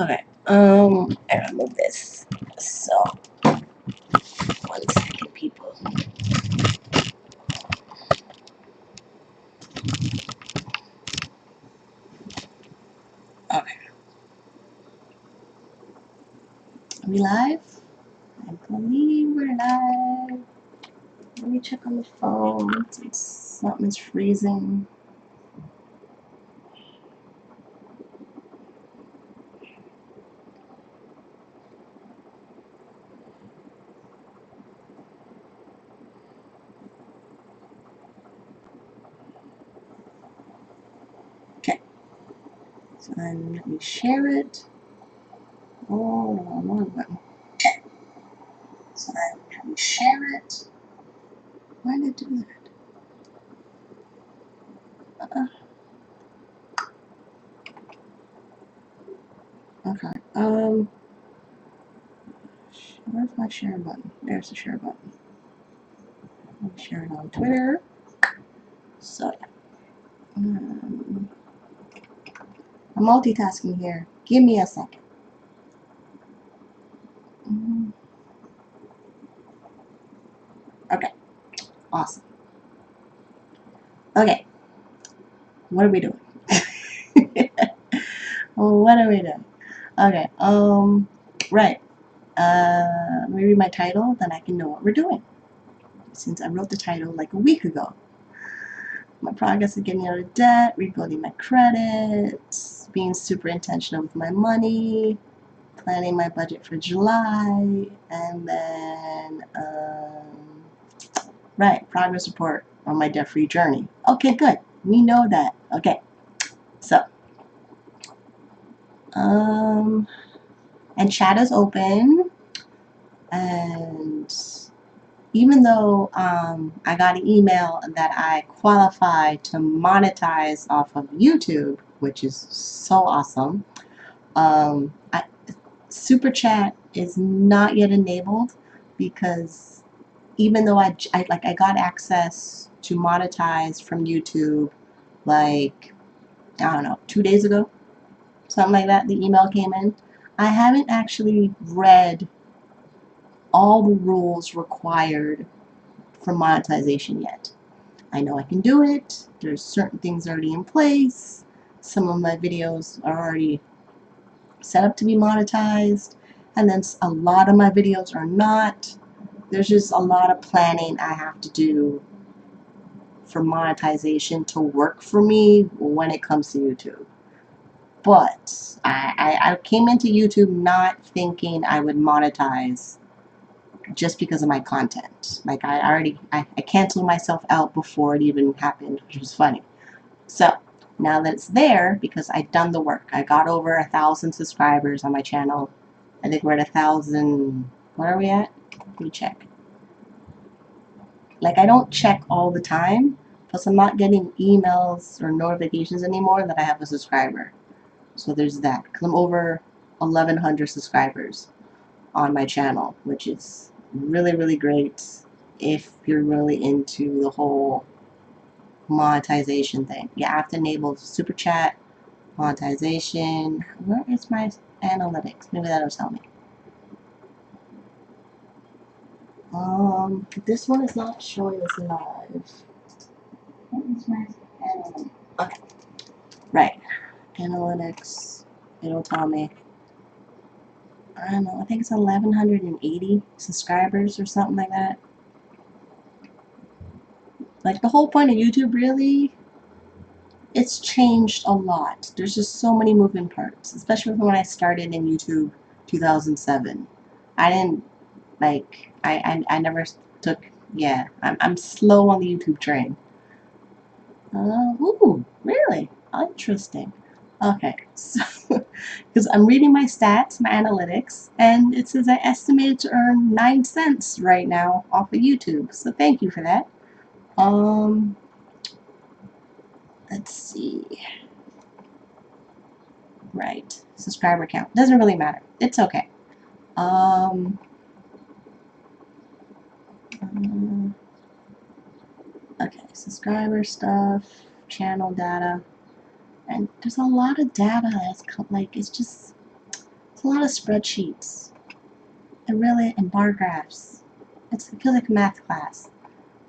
Okay. I gotta move this. So, 1 second, people. Okay. Are we live? I believe we're live. Let me check on the phone since something's freezing. Okay. So then let me share it. Oh, no, wrong button. So then let me share it. Why did it do that? Okay. Where's my share button? There's the share button. Let me share it on Twitter. So yeah. I'm multitasking here. Give me a second. Okay. Awesome. Okay. What are we doing? What are we doing? Okay. Right. Let me read my title, then I can know what we're doing. Since I wrote the title like a week ago. My progress of getting out of debt, rebuilding my credit, being super intentional with my money, planning my budget for July, and then, right, progress report on my debt-free journey. Okay, good. We know that. Okay. So, and chat is open, and even though I got an email that I qualify to monetize off of YouTube, which is so awesome, Super Chat is not yet enabled because even though I got access to monetize from YouTube like, I don't know, 2 days ago, something like that, the email came in. I haven't actually read all the rules required for monetization yet. I know I can do it. There's certain things already in place. Some of my videos are already set up to be monetized, and then a lot of my videos are not. There's just a lot of planning I have to do for monetization to work for me when it comes to YouTube. But I came into YouTube not thinking I would monetize just because of my content. Like I canceled myself out before it even happened, which was funny. So now that it's there, because I've done the work, I got over 1,000 subscribers on my channel. I think we're at 1,000. Where are we at? Let me check. Like, I don't check all the time, plus I'm not getting emails or notifications anymore that I have a subscriber. So there's that, because I'm over 1,100 subscribers on my channel, which is really, really great if you're really into the whole monetization thing. You have to enable Super Chat, monetization. Where is my analytics? Maybe that'll tell me. This one is not showing us live. What is my analytics? Okay, right. Analytics. It'll tell me. I don't know. I think it's 1,180 subscribers or something like that. Like, the whole point of YouTube, really, it's changed a lot. There's just so many moving parts, especially when I started in YouTube 2007. I didn't, like, I never took, yeah, I'm slow on the YouTube train. Ooh, really? Interesting. Okay, so, because I'm reading my stats, my analytics, and it says I estimated to earn 9 cents right now off of YouTube, so thank you for that. Let's see. Right, subscriber count. Doesn't really matter. It's okay. Okay, subscriber stuff, channel data, and there's a lot of data that's like, it's just, It's a lot of spreadsheets. And bar graphs. It feels like a math class.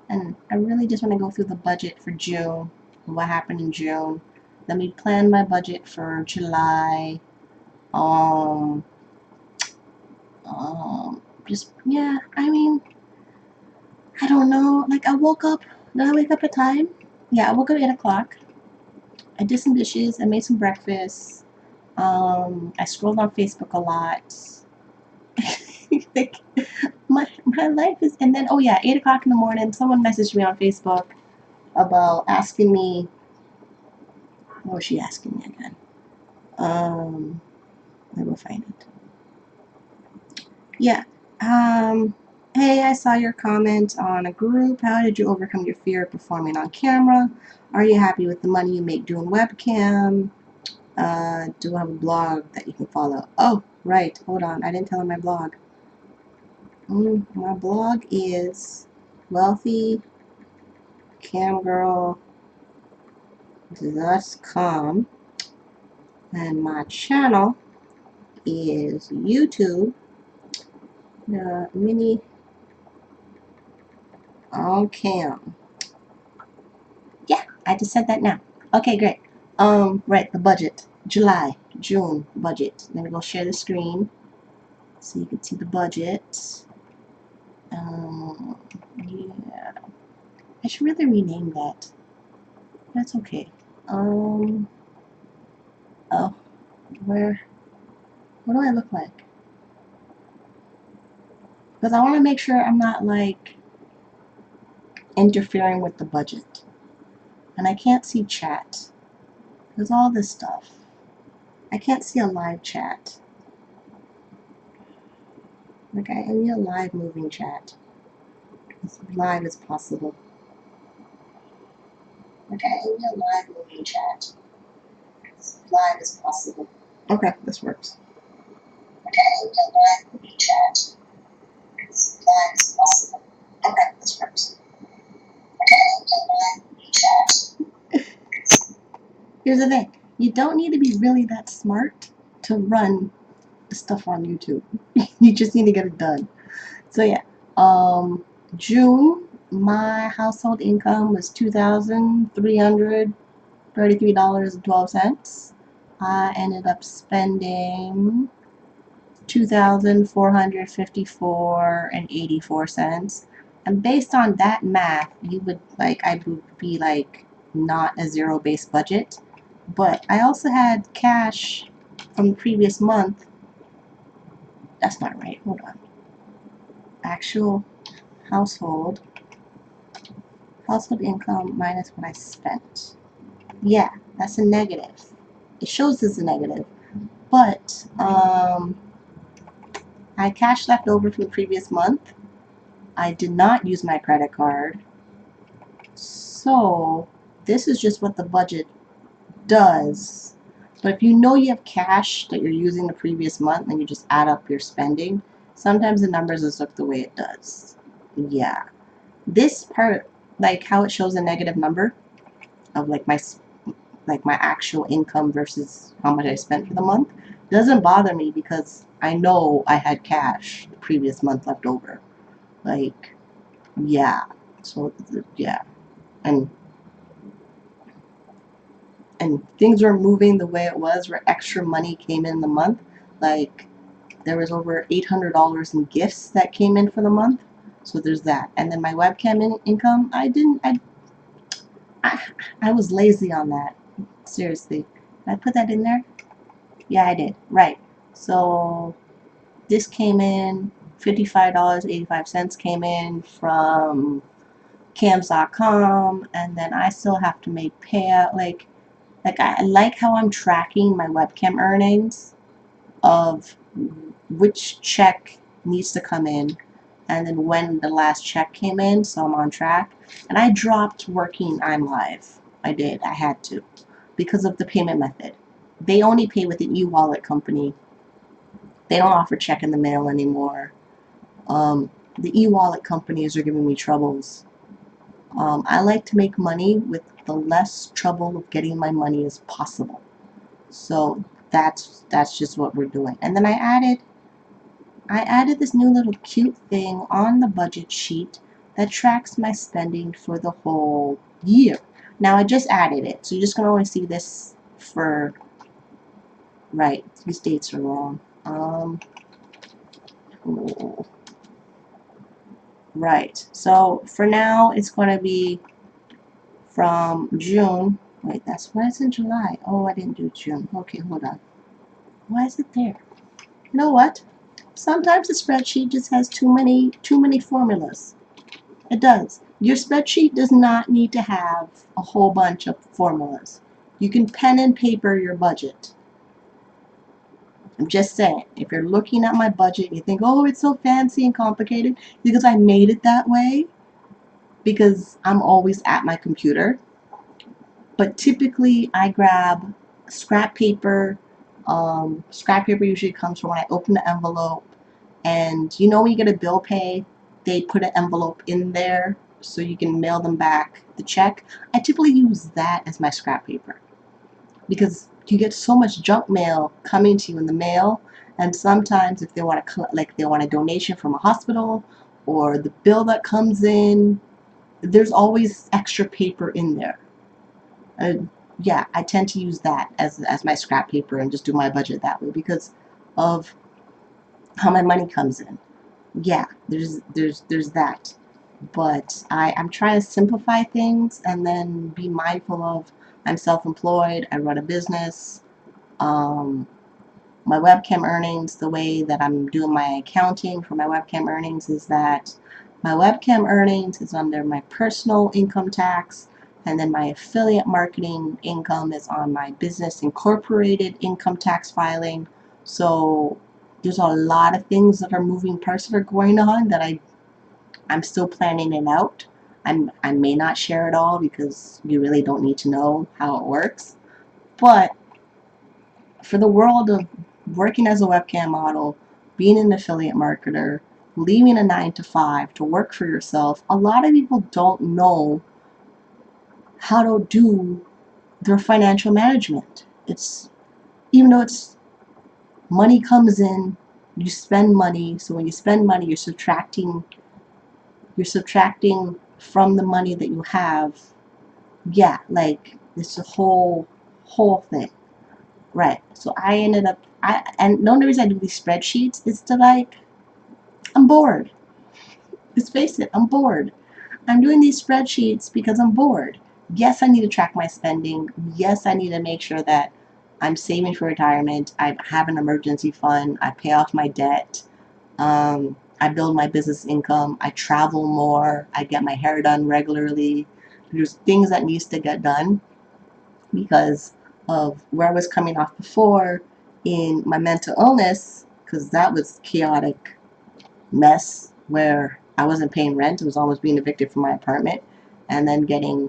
And I really just want to go through the budget for June, what happened in June. Let me plan my budget for July. Um, just, yeah, I mean, I don't know. Like, I woke up, did I wake up at time? Yeah, I woke up at 8 o'clock. I did some dishes, I made some breakfast. I scrolled on Facebook a lot. Like, my life is, and then, oh yeah, 8 o'clock in the morning, someone messaged me on Facebook about asking me, what was she asking me again? Let me find it. Yeah. Hey, I saw your comment on a group. How did you overcome your fear of performing on camera? Are you happy with the money you make doing webcam? Do I have a blog that you can follow? Oh, right. Hold on. I didn't tell her my blog. My blog is wealthycamgirl.com, and my channel is YouTube, mini on cam. Yeah, I just said that now. Okay, great. Right, the budget. June budget. Let me go share the screen so you can see the budget. Yeah. I should really rename that. That's okay. Oh, what do I look like? Because I want to make sure I'm not like interfering with the budget. And I can't see chat. There's all this stuff. I can't see a live chat. Like, I need a live moving chat. As live as possible. Okay, I need a live moving chat. As live as possible. Okay, this works. Okay, I need a live moving chat. As live as possible. Okay, this works. Okay, I need a live moving chat. Here's the thing. You don't need to be really that smart to run stuff on YouTube. You just need to get it done. So yeah, June, my household income was $2,333.12. I ended up spending $2,454.84. And based on that math, I would be like not a zero-based budget. But I also had cash from the previous month. That's not right. Hold on. Actual household income minus what I spent. Yeah, that's a negative. It shows as a negative. But I had cash left over from the previous month. I did not use my credit card. So this is just what the budget does. But if you know you have cash that you're using the previous month and you just add up your spending, sometimes the numbers just look the way it does. Yeah. This part, like how it shows a negative number of like my actual income versus how much I spent for the month, doesn't bother me because I know I had cash the previous month left over. Like, yeah. So yeah. And things were moving the way it was, where extra money came in the month. Like, there was over $800 in gifts that came in for the month. So there's that. And then my webcam income, I was lazy on that. Seriously. Did I put that in there? Yeah, I did. Right. So this came in, $55.85 came in from cams.com, and then I still have to make payout. Like I like how I'm tracking my webcam earnings of which check needs to come in and then when the last check came in, so I'm on track. And I dropped working I'm Live. I did. I had to because of the payment method. They only pay with an e-wallet company. They don't offer check in the mail anymore. The e-wallet companies are giving me troubles. I like to make money with the less trouble of getting my money as possible. So that's just what we're doing. And then I added this new little cute thing on the budget sheet that tracks my spending for the whole year. Now I just added it, so you're just gonna only see this for, right, these dates are wrong. Oh, right, so for now it's gonna be from June. Wait, that's why it's in July. Oh, I didn't do June. Okay, hold on. Why is it there? You know what? Sometimes the spreadsheet just has too many formulas. It does. Your spreadsheet does not need to have a whole bunch of formulas. You can pen and paper your budget. I'm just saying, if you're looking at my budget and you think, oh, it's so fancy and complicated, because I made it that way, because I'm always at my computer. But typically I grab scrap paper. Scrap paper usually comes from when I open the envelope. And you know when you get a bill pay, they put an envelope in there so you can mail them back the check. I typically use that as my scrap paper because you get so much junk mail coming to you in the mail, and sometimes if they want to like they want a donation from a hospital or the bill that comes in, there's always extra paper in there. Uh, yeah, I tend to use that as my scrap paper and just do my budget that way because of how my money comes in. Yeah, there's that. But I'm trying to simplify things and then be mindful of I'm self-employed, I run a business. Um, my webcam earnings, the way that I'm doing my accounting for my webcam earnings is that my webcam earnings is under my personal income tax, and then my affiliate marketing income is on my business incorporated income tax filing. So there's a lot of things that are moving parts that are going on that I'm still planning it out. I may not share it all because you really don't need to know how it works. But for the world of working as a webcam model, being an affiliate marketer, leaving a 9 to 5 to work for yourself, a lot of people don't know how to do their financial management. It's even though it's money comes in, you spend money. So when you spend money, you're subtracting from the money that you have. Yeah, like it's a whole thing. Right. So I ended up and the only reason I do these spreadsheets is to like I'm bored. Let's face it, I'm bored. I'm doing these spreadsheets because I'm bored. Yes, I need to track my spending. Yes, I need to make sure that I'm saving for retirement. I have an emergency fund. I pay off my debt. I build my business income. I travel more. I get my hair done regularly. There's things that needs to get done because of where I was coming off before in my mental illness, because that was chaotic mess where I wasn't paying rent. I was almost being evicted from my apartment, and then getting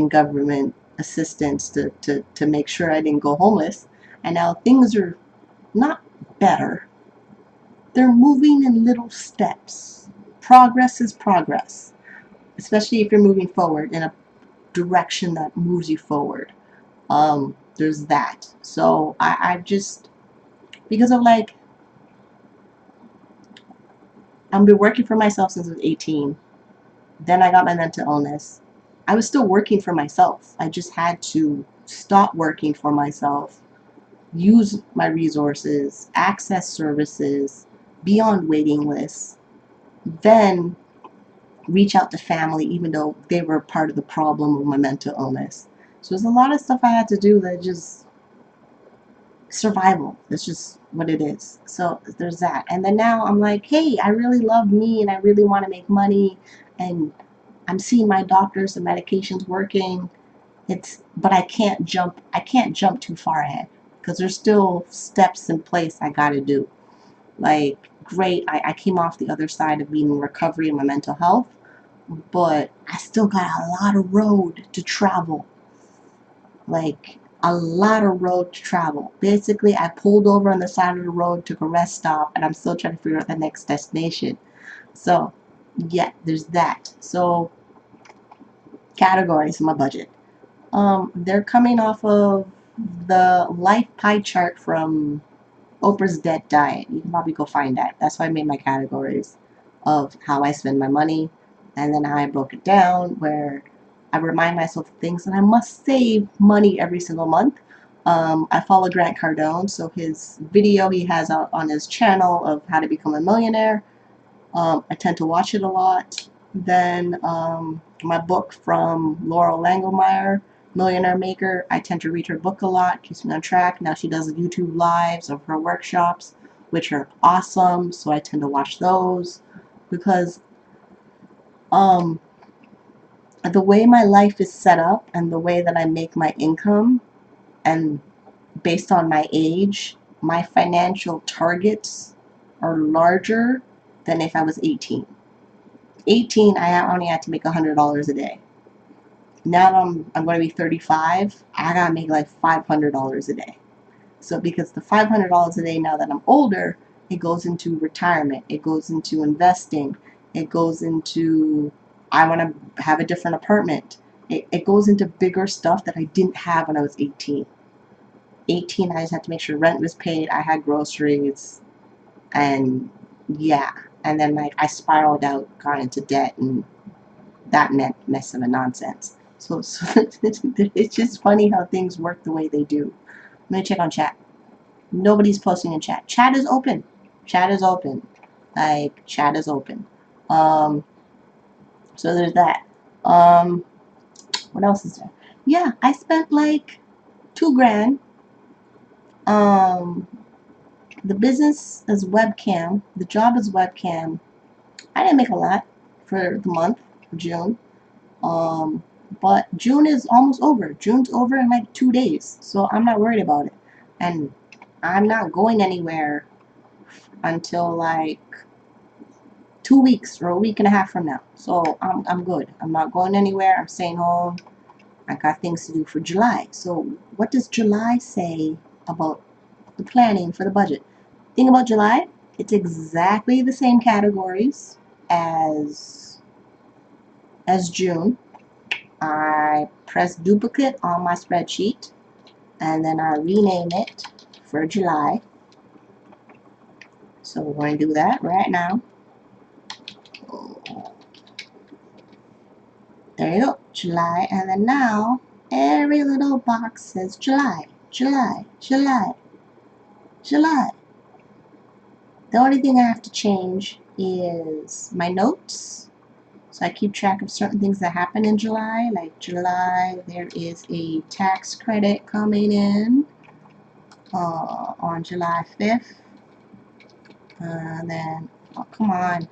government assistance to make sure I didn't go homeless. And now things are not better. They're moving in little steps. Progress is progress, especially if you're moving forward in a direction that moves you forward. There's that. So I just, because of like, I've been working for myself since I was 18. Then I got my mental illness. I was still working for myself. I just had to stop working for myself, use my resources, access services, be on waiting lists, then reach out to family even though they were part of the problem of my mental illness. So there's a lot of stuff I had to do that just survival. That's just what it is. So there's that. And then now I'm like, hey, I really love me and I really want to make money and I'm seeing my doctors and medications working. But I can't jump too far ahead because there's still steps in place I gotta do. Like, great, I came off the other side of being in recovery in my mental health, but I still got a lot of road to travel. Like, a lot of road to travel. Basically, I pulled over on the side of the road, took a rest stop, and I'm still trying to figure out the next destination. So, yeah, there's that. So, categories in my budget. They're coming off of the life pie chart from Oprah's Dead Diet. You can probably go find that. That's why I made my categories of how I spend my money, and then how I broke it down, where I remind myself of things that I must save money every single month. I follow Grant Cardone, so his video he has out on his channel of how to become a millionaire. I tend to watch it a lot. Then my book from Laurel Langelmeyer, Millionaire Maker. I tend to read her book a lot, keeps me on track. Now she does YouTube lives of her workshops, which are awesome, so I tend to watch those because um, the way my life is set up and the way that I make my income, and based on my age, my financial targets are larger than if I was 18. 18, I only had to make $100 a day. Now that I'm going to be 35, I gotta make like $500 a day. So because the $500 a day, now that I'm older, it goes into retirement, it goes into investing, it goes into, I want to have a different apartment. It goes into bigger stuff that I didn't have when I was 18. 18, I just had to make sure rent was paid, I had groceries, and yeah. And then like I spiraled out, got into debt, and that mess of a nonsense. So it's just funny how things work the way they do. Let me check on chat. Nobody's posting in chat. Chat is open. Chat is open. Like chat is open. Um, so there's that. Um, what else is there? Yeah, I spent like $2,000. Um, the business is webcam. The job is webcam. I didn't make a lot for the month of June. Um, but June is almost over. June's over in like 2 days, so I'm not worried about it. And I'm not going anywhere until like 2 weeks or a week and a half from now. So I'm good. I'm not going anywhere. I'm staying home. I got things to do for July. So what does July say about the planning for the budget? Thing about July, it's exactly the same categories as June. I press duplicate on my spreadsheet and then I rename it for July. So we're going to do that right now. There you go, July. And then now every little box says July, July, July, July. The only thing I have to change is my notes. So I keep track of certain things that happen in July. Like July, there is a tax credit coming in on July 5th. Then, oh, come on,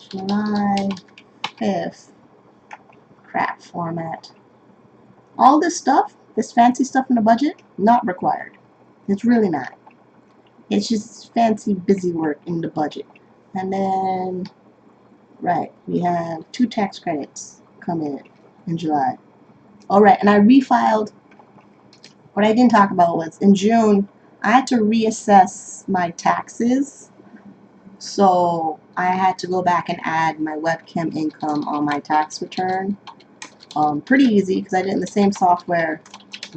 July 5th, crap format. All this stuff, this fancy stuff in the budget, not required. It's really not. It's just fancy busy work in the budget. And then, right, we have 2 tax credits coming in July. All right, and I refiled. What I didn't talk about was in June, I had to reassess my taxes. So I had to go back and add my webcam income on my tax return. Pretty easy because I did it in the same software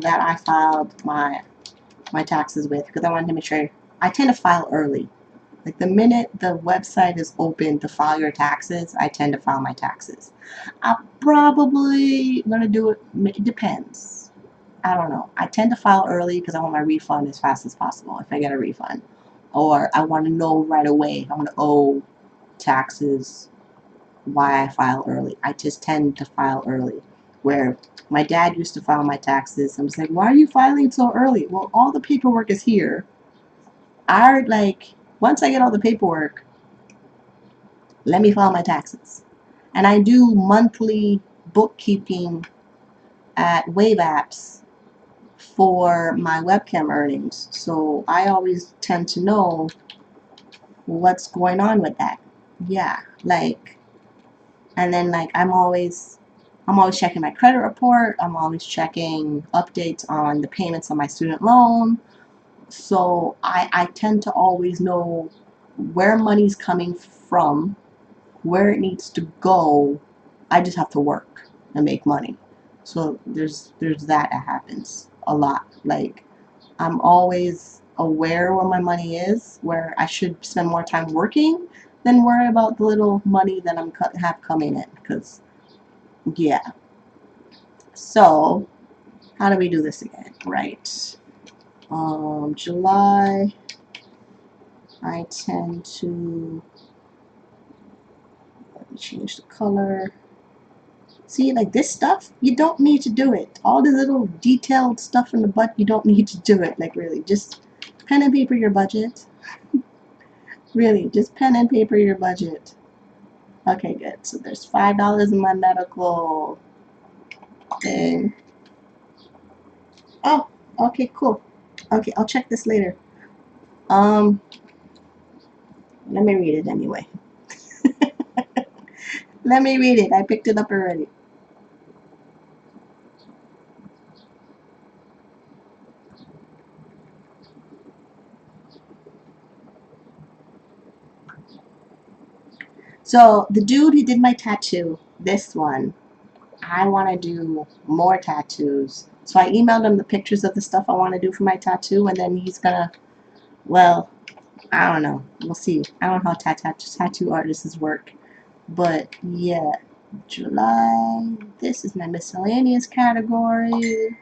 that I filed my taxes with, because I wanted to make sure. I tend to file early. Like the minute the website is open to file your taxes, I tend to file my taxes. I'm probably going to do it. It depends. I don't know. I tend to file early because I want my refund as fast as possible if I get a refund. Or I want to know right away if I'm going to owe taxes, why I file early. I just tend to file early. Where my dad used to file my taxes. I was like, why are you filing so early? Well, all the paperwork is here. Once I get all the paperwork, let me file my taxes. And I do monthly bookkeeping at Wave Apps for my webcam earnings. So I always tend to know what's going on with that. Yeah, and then I'm always checking my credit report. I'm always checking updates on the payments on my student loan. So I tend to always know where money's coming from, where it needs to go. I just have to work and make money. So there's that happens a lot. Like, I'm always aware where my money is, where I should spend more time working than worry about the little money that I'm have coming in. Because yeah. So how do we do this again? Right. July. I tend to, let me change the color. See, like this stuff, you don't need to do it. All the little detailed stuff in the butt, you don't need to do it. Like, really, just pen and paper your budget. Really, just pen and paper your budget. Okay, good. So there's $5 in my medical thing. Oh, okay, cool. Okay, I'll check this later. Let me read it anyway. Let me read it. I picked it up already. So the dude who did my tattoo, this one, I want to do more tattoos. So I emailed him the pictures of the stuff I want to do for my tattoo, and then he's gonna, well, I don't know. We'll see. I don't know how tattoo artists work. But yeah, July. This is my miscellaneous category.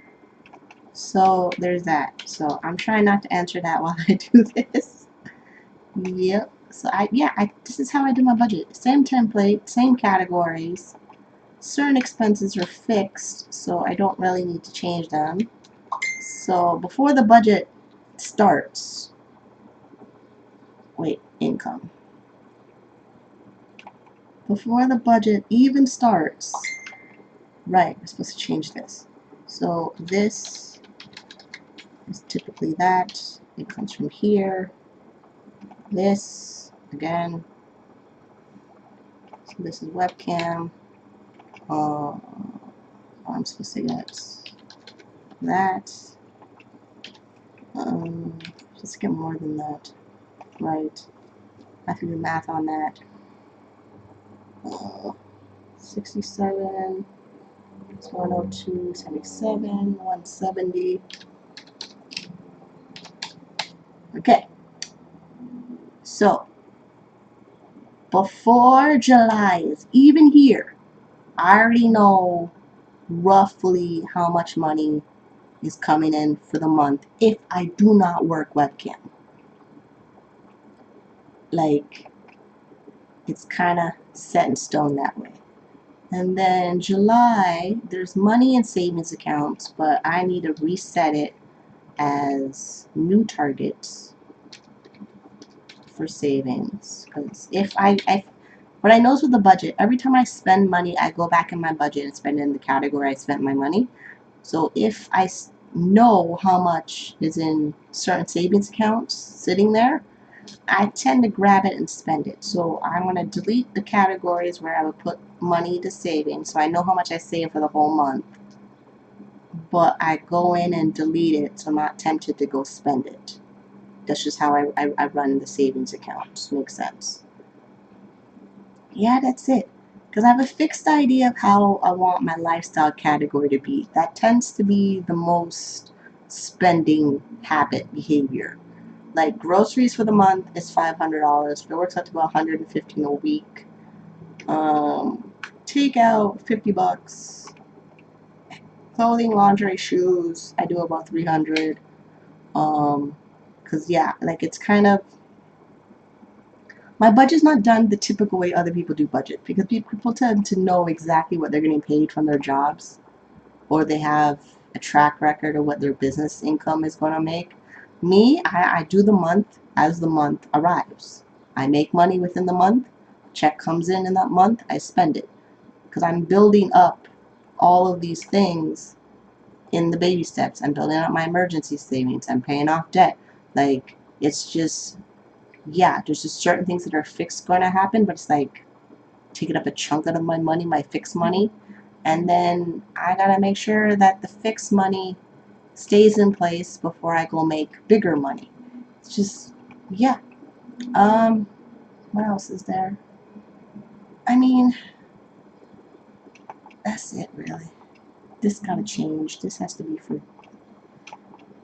So there's that. So I'm trying not to answer that while I do this. Yep. So this is how I do my budget. Same template, same categories. Certain expenses are fixed, so I don't really need to change them. So before the budget starts, wait, income. Before the budget even starts, right, we're supposed to change this. So this is typically that. It comes from here. This, again. So this is webcam. I'm supposed to get that. Just get more than that. Right. I have to do math on that. 67. It's 102, 77, 170. Okay. So, before July is even here, I already know roughly how much money is coming in for the month if I do not work webcam. Like, it's kind of set in stone that way. And then July, there's money in savings accounts, but I need to reset it as new targets for savings. Because what I know is with the budget, every time I spend money, I go back in my budget and spend it in the category I spent my money. So if I know how much is in certain savings accounts sitting there, I tend to grab it and spend it. So I want to delete the categories where I would put money to savings, so I know how much I save for the whole month. But I go in and delete it, so I'm not tempted to go spend it. That's just how I run the savings accounts. Makes sense. Yeah, that's it. Because I have a fixed idea of how I want my lifestyle category to be. That tends to be the most spending habit behavior. Like groceries for the month is $500, but it works out to about $115 a week. Takeout $50. Clothing, lingerie, shoes, I do about 300. Cause yeah, like it's kind of, my budget's not done the typical way other people do budget, because people tend to know exactly what they're getting paid from their jobs, or they have a track record of what their business income is going to make. Me, I do the month as the month arrives. I make money within the month, check comes in that month, I spend it. Because I'm building up all of these things in the baby steps. I'm building up my emergency savings. I'm paying off debt. Like, it's just, yeah, there's just certain things that are fixed going to happen, but it's like taking up a chunk of my money, my fixed money. And then I got to make sure that the fixed money stays in place before I go make bigger money. It's just, yeah. What else is there? I mean, that's it really. this gotta change. This has to be for,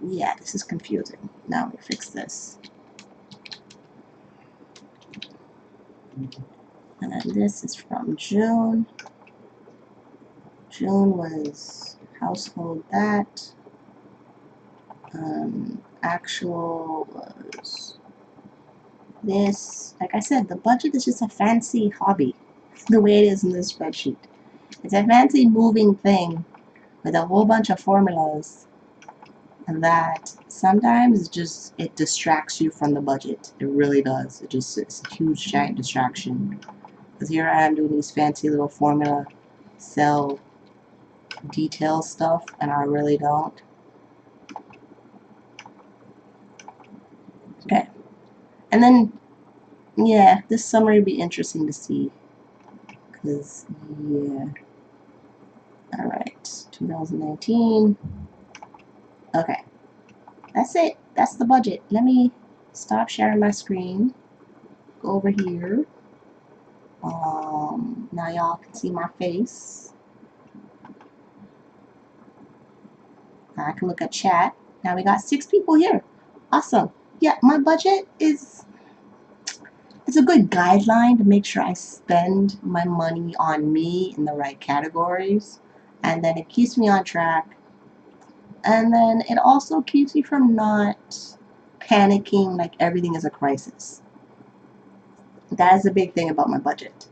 yeah, this is confusing. Now we fix this. And then this is from June. June was household that. Actual was this. Like I said, the budget is just a fancy hobby. The way it is in this spreadsheet. It's a fancy moving thing with a whole bunch of formulas that sometimes it distracts you from the budget. It really does. It's a huge giant distraction. Because here I am doing these fancy little formula cell detail stuff, and I really don't. Okay. And then, yeah, this summary would be interesting to see. Because, yeah. Alright, 2019. Okay. That's it. That's the budget. Let me stop sharing my screen. Go over here. Now y'all can see my face. Now I can look at chat. Now we got 6 people here. Awesome. Yeah, my budget is it's a good guideline to make sure I spend my money on me in the right categories. And then it keeps me on track. And then it also keeps me from not panicking like everything is a crisis. That is a big thing about my budget.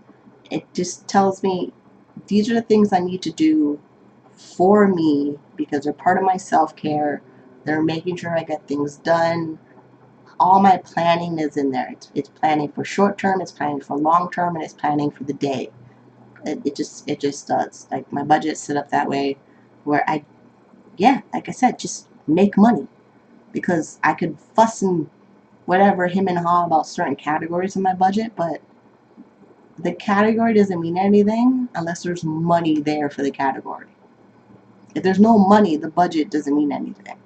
It just tells me these are the things I need to do for me because they're part of my self-care. They're making sure I get things done. All my planning is in there. It's planning for short term, it's planning for long term, and it's planning for the day. It just does. Like my budget's set up that way where like I said, just make money. Because I could fuss and whatever him and haw about certain categories in my budget, but the category doesn't mean anything unless there's money there for the category. If there's no money, the budget doesn't mean anything.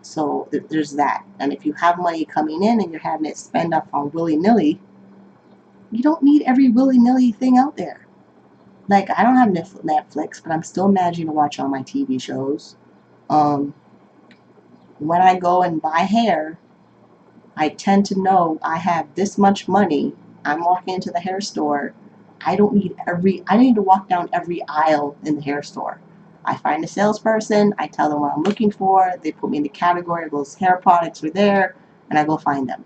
So there's that. And if you have money coming in and you're having it spend up on willy-nilly, you don't need every willy-nilly thing out there. Like, I don't have Netflix, but I'm still managing to watch all my TV shows. When I go and buy hair, I tend to know I have this much money. I'm walking into the hair store. I need to walk down every aisle in the hair store. I find a salesperson, I tell them what I'm looking for, they put me in the category, those hair products are there, and I go find them.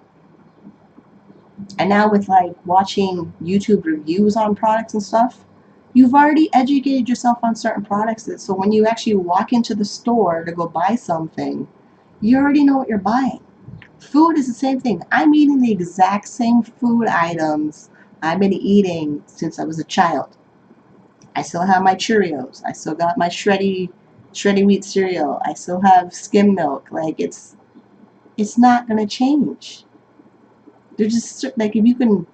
And now with like watching YouTube reviews on products and stuff, you've already educated yourself on certain products, so when you actually walk into the store to go buy something, you already know what you're buying. Food is the same thing. I'm eating the exact same food items I've been eating since I was a child. I still have my Cheerios. I still got my shreddy wheat cereal. I still have skim milk. Like it's not gonna change. They're just like if you can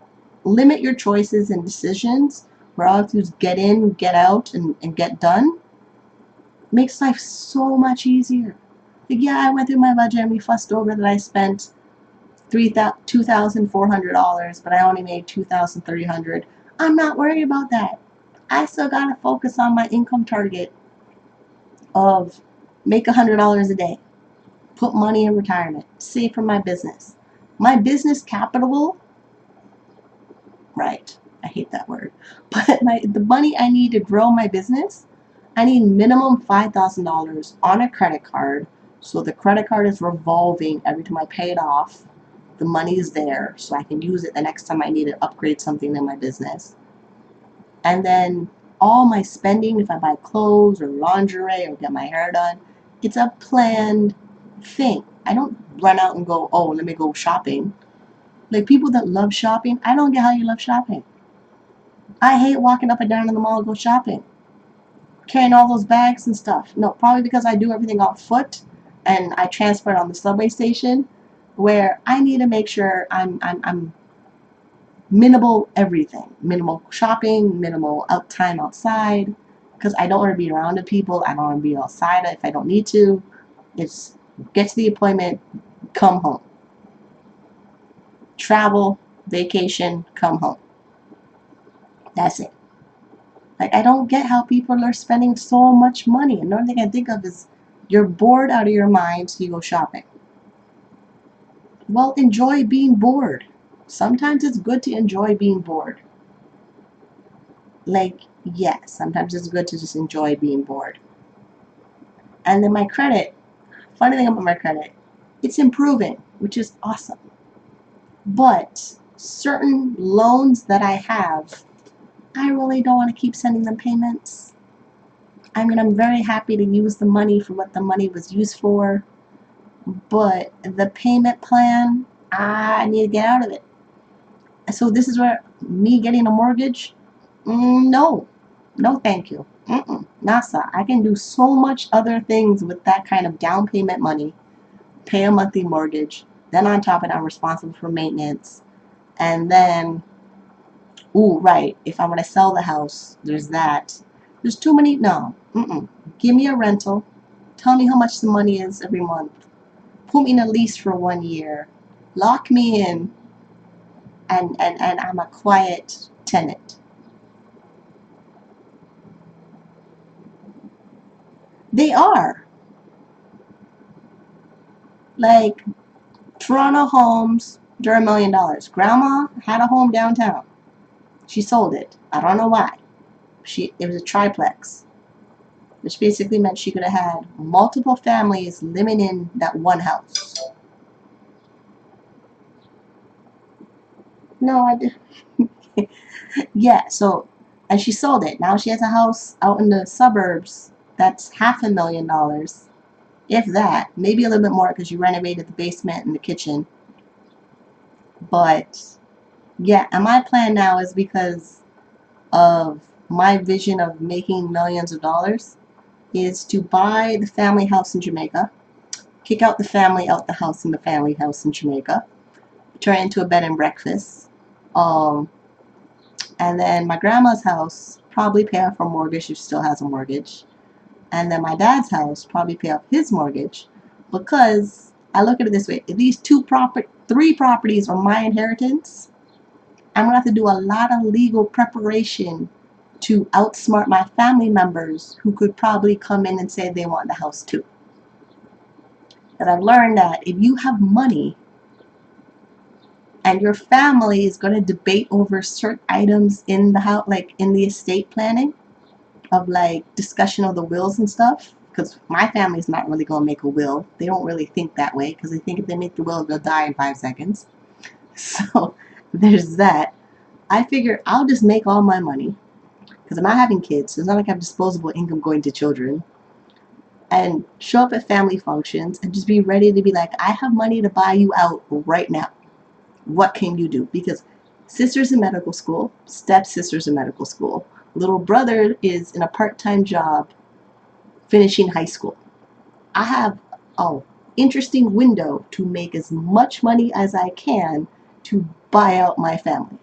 limit your choices and decisions, where all you have to do is get in, get out, and get done, makes life so much easier. Like yeah, I went through my budget and we fussed over that I spent $2,400, but I only made $2,300. I'm not worried about that. I still gotta focus on my income target of make $100 a day, put money in retirement, save for my business. My business capital, right? I hate that word, but the money I need to grow my business, I need minimum $5,000 on a credit card, so the credit card is revolving every time I pay it off. The money is there, so I can use it the next time I need to upgrade something in my business. And then all my spending, if I buy clothes or lingerie or get my hair done, it's a planned thing. I don't run out and go, oh, let me go shopping. Like people that love shopping, I don't get how you love shopping. I hate walking up and down in the mall and go shopping. Carrying all those bags and stuff. No, probably because I do everything on foot and I transfer it on the subway station where I need to make sure I'm minimal everything. Minimal shopping, minimal time outside, because I don't want to be around the people. I don't want to be outside if I don't need to. It's get to the appointment, come home. Travel, vacation, come home. That's it. Like, I don't get how people are spending so much money. Another thing I think of is you're bored out of your mind, so you go shopping. Well, enjoy being bored. Sometimes it's good to enjoy being bored. Like, yes, sometimes it's good to just enjoy being bored. And then my credit, funny thing about my credit, it's improving, which is awesome. But certain loans that I have, I really don't want to keep sending them payments. I mean, I'm very happy to use the money for what the money was used for, but the payment plan, I need to get out of it. So this is where me getting a mortgage, no, no thank you. NASA, I can do so much other things with that kind of down payment money, pay a monthly mortgage, then on top of it, I'm responsible for maintenance, and then, ooh, right, if I want to sell the house, there's that. There's too many, no, give me a rental, tell me how much the money is every month, put me in a lease for 1 year, lock me in, and I'm a quiet tenant. They are. Like, Toronto homes, they're $1 million. Grandma had a home downtown. She sold it. I don't know why. It was a triplex, which basically meant she could have had multiple families living in that one house. No, I did. Yeah, so, and she sold it. Now she has a house out in the suburbs that's $500,000, if that. Maybe a little bit more because you renovated the basement and the kitchen. But yeah, and my plan now is because of my vision of making millions of dollars is to buy the family house in Jamaica, kick out the family out the house in the family house in Jamaica, turn it into a bed and breakfast, um, and then my grandma's house, probably pay off her mortgage if she still has a mortgage, and then my dad's house, probably pay off his mortgage, because I look at it this way: if these three properties are my inheritance, I'm gonna have to do a lot of legal preparation to outsmart my family members who could probably come in and say they want the house too. But I've learned that if you have money and your family is going to debate over certain items in the house, like in the estate planning, of like discussion of the wills and stuff, because my family's not really going to make a will. They don't really think that way because they think if they make the will, they'll die in 5 seconds. So there's that. I figure I'll just make all my money because I'm not having kids, so it's not like I have disposable income going to children, and show up at family functions and just be ready to be like, I have money to buy you out right now. What can you do? Because sister's in medical school, stepsister's in medical school, little brother is in a part-time job finishing high school. I have an interesting window to make as much money as I can to buy out my family.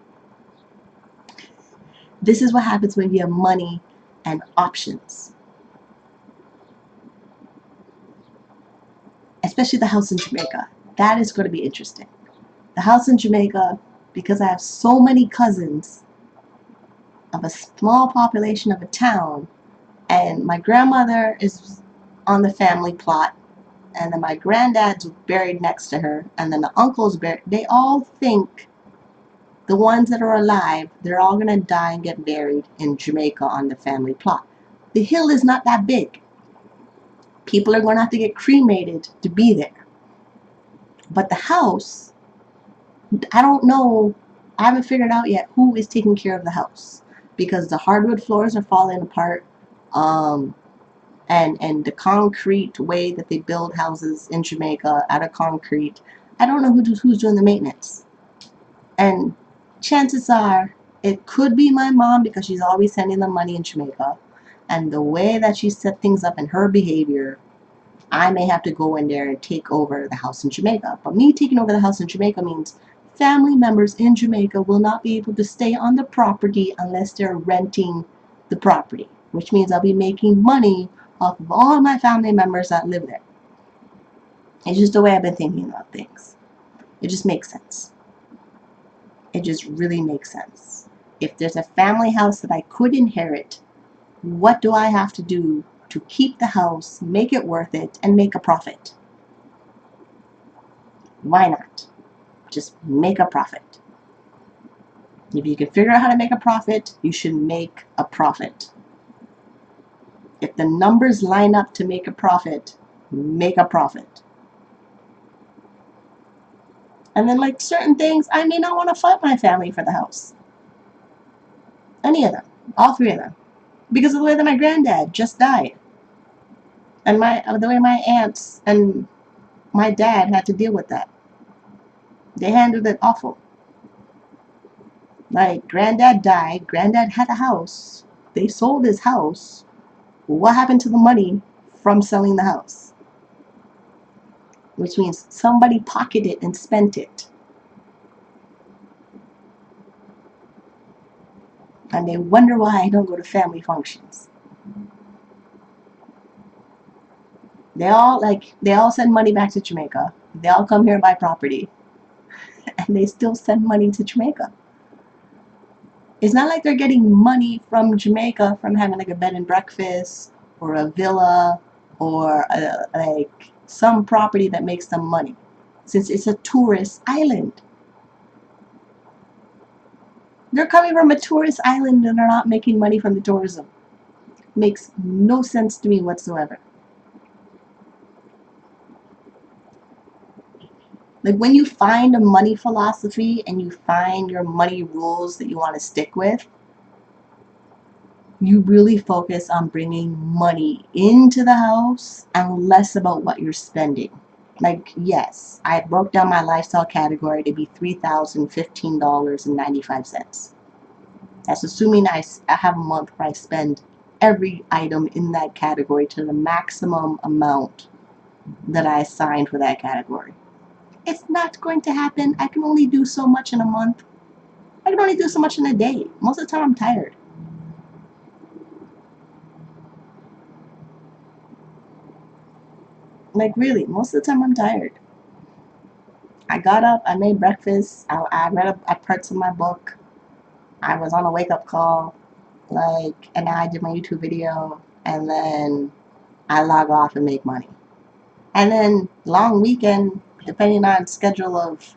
This is what happens when you have money and options. Especially the house in Jamaica. That is going to be interesting. The house in Jamaica, because I have so many cousins of a small population of a town, and my grandmother is on the family plot, and then my granddad's buried next to her, and then the uncle's buried. They all think the ones that are alive, they're all going to die and get buried in Jamaica on the family plot. The hill is not that big. People are going to have to get cremated to be there. But the house, I don't know, I haven't figured out yet who is taking care of the house, because the hardwood floors are falling apart, and the concrete way that they build houses in Jamaica out of concrete, I don't know who's doing the maintenance. And chances are it could be my mom because she's always sending them money in Jamaica, and the way that she set things up and her behavior, I may have to go in there and take over the house in Jamaica. But me taking over the house in Jamaica means family members in Jamaica will not be able to stay on the property unless they're renting the property, which means I'll be making money off of all my family members that live there. It's just the way I've been thinking about things. It just makes sense. It just really makes sense. If there's a family house that I could inherit What do I have to do to keep the house, make it worth it, and make a profit? Why not? Just make a profit. If you can figure out how to make a profit, you should make a profit. If the numbers line up to make a profit, make a profit. And then, like certain things, I may not want to fight my family for the house. Any of them. All three of them. Because of the way that my granddad just died. And the way my aunts and my dad had to deal with that. They handled it awful. Like, granddad died, granddad had a house, they sold his house. What happened to the money from selling the house? Which means somebody pocketed it and spent it. And they wonder why I don't go to family functions. They all send money back to Jamaica. They all come here and buy property. And they still send money to Jamaica. It's not like they're getting money from Jamaica from having like a bed and breakfast or a villa or like some property that makes them money, since it's a tourist island. They're coming from a tourist island and they're not making money from the tourism. Makes no sense to me whatsoever. Like, when you find a money philosophy and you find your money rules that you want to stick with, you really focus on bringing money into the house and less about what you're spending. Like, yes, I broke down my lifestyle category to be $3,015.95. That's assuming I have a month where I spend every item in that category to the maximum amount that I assigned for that category. It's not going to happen. I can only do so much in a month. I can only do so much in a day. Most of the time I'm tired. Like, really, most of the time I'm tired. I got up, I made breakfast, I read parts of my book, I was on a wake up call, like, and now I did my YouTube video, and then I log off and make money. And then long weekend, depending on schedule of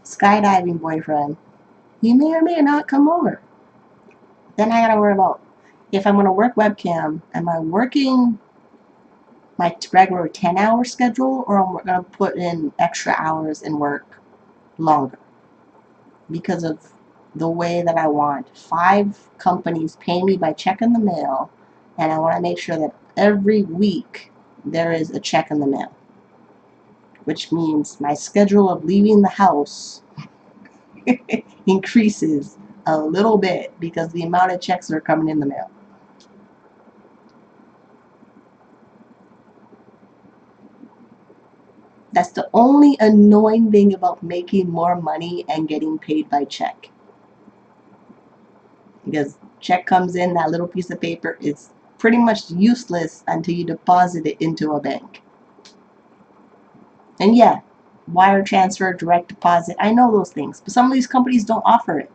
skydiving boyfriend, he may or may not come over. Then I gotta worry about if I'm gonna work webcam, am I working my regular 10-hour schedule, or I'm gonna put in extra hours and work longer because of the way that I want. 5 companies pay me by check in the mail, and I want to make sure that every week there is a check in the mail, which means my schedule of leaving the house increases a little bit because the amount of checks that are coming in the mail. That's the only annoying thing about making more money and getting paid by check. Because check comes in, that little piece of paper is pretty much useless until you deposit it into a bank. And yeah, wire transfer, direct deposit, I know those things, but some of these companies don't offer it.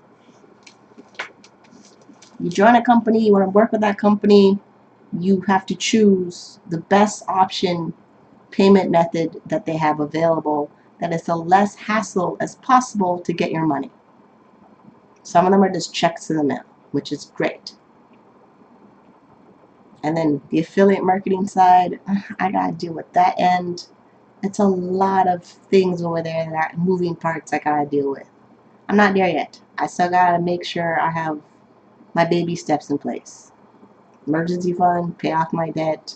You join a company, you want to work with that company, you have to choose the best option payment method that they have available that is the less hassle as possible to get your money. Some of them are just checks in the mail, which is great. And then the affiliate marketing side, I gotta deal with that end. It's a lot of things over there that are moving parts I gotta deal with. I'm not there yet. I still gotta make sure I have my baby steps in place. Emergency fund, pay off my debt,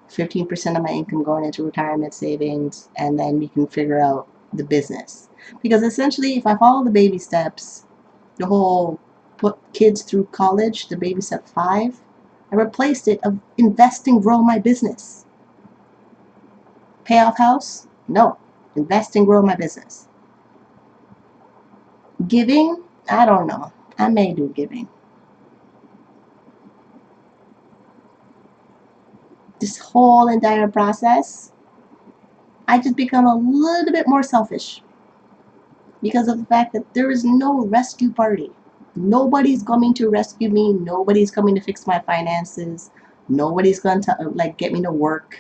15% of my income going into retirement savings, and then we can figure out the business. Because essentially, if I follow the baby steps, the whole put kids through college, the baby step 5, I replaced it of invest and grow my business. Pay off house? No. Invest and grow my business. Giving? I don't know. I may do giving. This whole entire process, I just become a little bit more selfish because of the fact that there is no rescue party. Nobody's coming to rescue me. Nobody's coming to fix my finances. Nobody's going to like get me to work.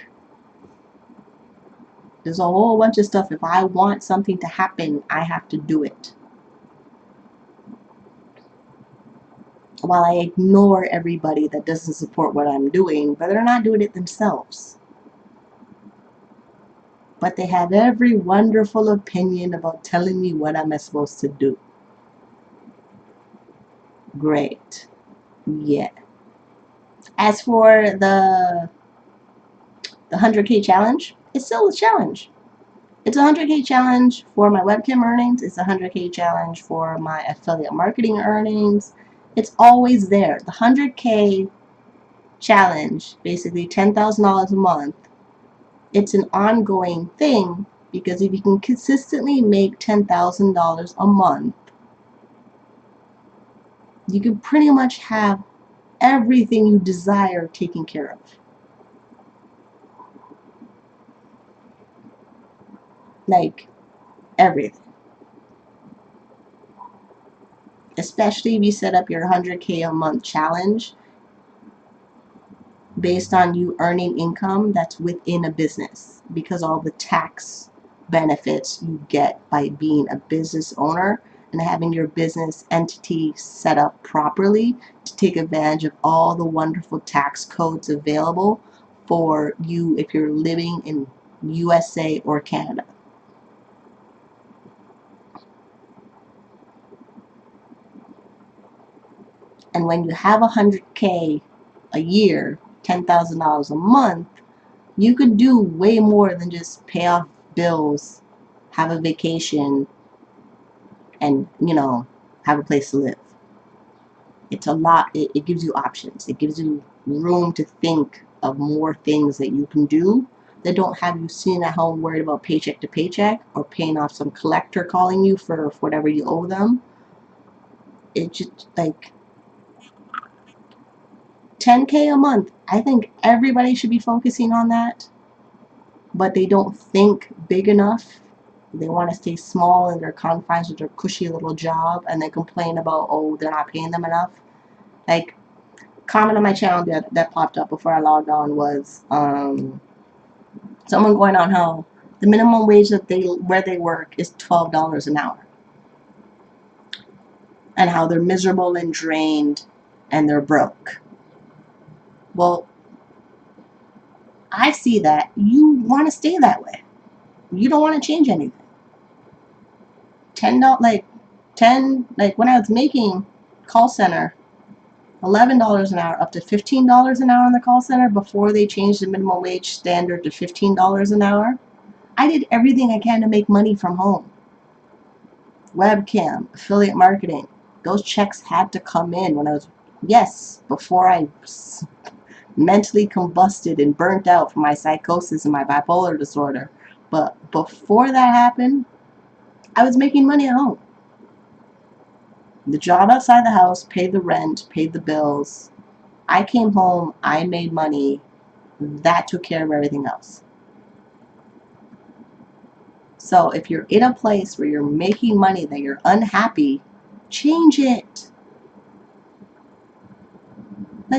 There's a whole bunch of stuff. If I want something to happen, I have to do it. While I ignore everybody that doesn't support what I'm doing, but they're not doing it themselves. But they have every wonderful opinion about telling me what am I supposed to do. Great. Yeah. As for the 100K challenge, it's still a challenge. It's a 100K challenge for my webcam earnings. It's a 100K challenge for my affiliate marketing earnings. It's always there. The 100K challenge, basically $10,000 a month, it's an ongoing thing because if you can consistently make $10,000 a month, you can pretty much have everything you desire taken care of. Like everything. Especially if you set up your 100K a month challenge based on you earning income that's within a business, because all the tax benefits you get by being a business owner and having your business entity set up properly to take advantage of all the wonderful tax codes available for you if you're living in USA or Canada. And when you have 100K a year, $10,000 a month, you could do way more than just pay off bills, have a vacation, and, have a place to live. It's a lot. It gives you options. It gives you room to think of more things that you can do that don't have you sitting at home worried about paycheck to paycheck or paying off some collector calling you for whatever you owe them. It's just like 10K a month. I think everybody should be focusing on that, but they don't think big enough. They want to stay small in their confines with their cushy little job, and they complain about, oh, they're not paying them enough. Like, comment on my channel that popped up before I logged on was someone going on how the minimum wage that where they work is $12 an hour, and how they're miserable and drained and they're broke. Well, I see that you want to stay that way. You don't want to change anything. Like when I was making call center, $11 an hour up to $15 an hour in the call center before they changed the minimum wage standard to $15 an hour. I did everything I can to make money from home. Webcam, affiliate marketing, those checks had to come in when I was, before I mentally combusted and burnt out from my psychosis and my bipolar disorder. But before that happened, I was making money at home. The job outside the house paid the rent, paid the bills. I came home, I made money. That took care of everything else. So if you're in a place where you're making money that you're unhappy, change it.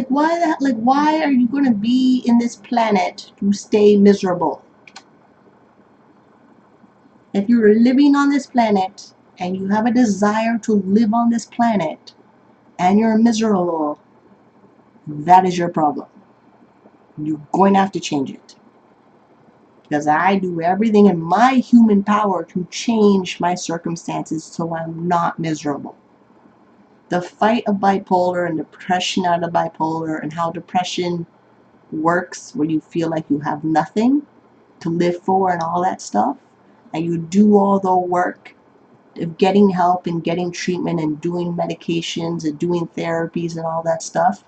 Why are you going to be in this planet to stay miserable? If you're living on this planet and you have a desire to live on this planet and you're miserable, that is your problem. You're going to have to change it. Because I do everything in my human power to change my circumstances so I'm not miserable. The fight of bipolar and depression out of bipolar, and how depression works where you feel like you have nothing to live for and all that stuff, and you do all the work of getting help and getting treatment and doing medications and doing therapies and all that stuff,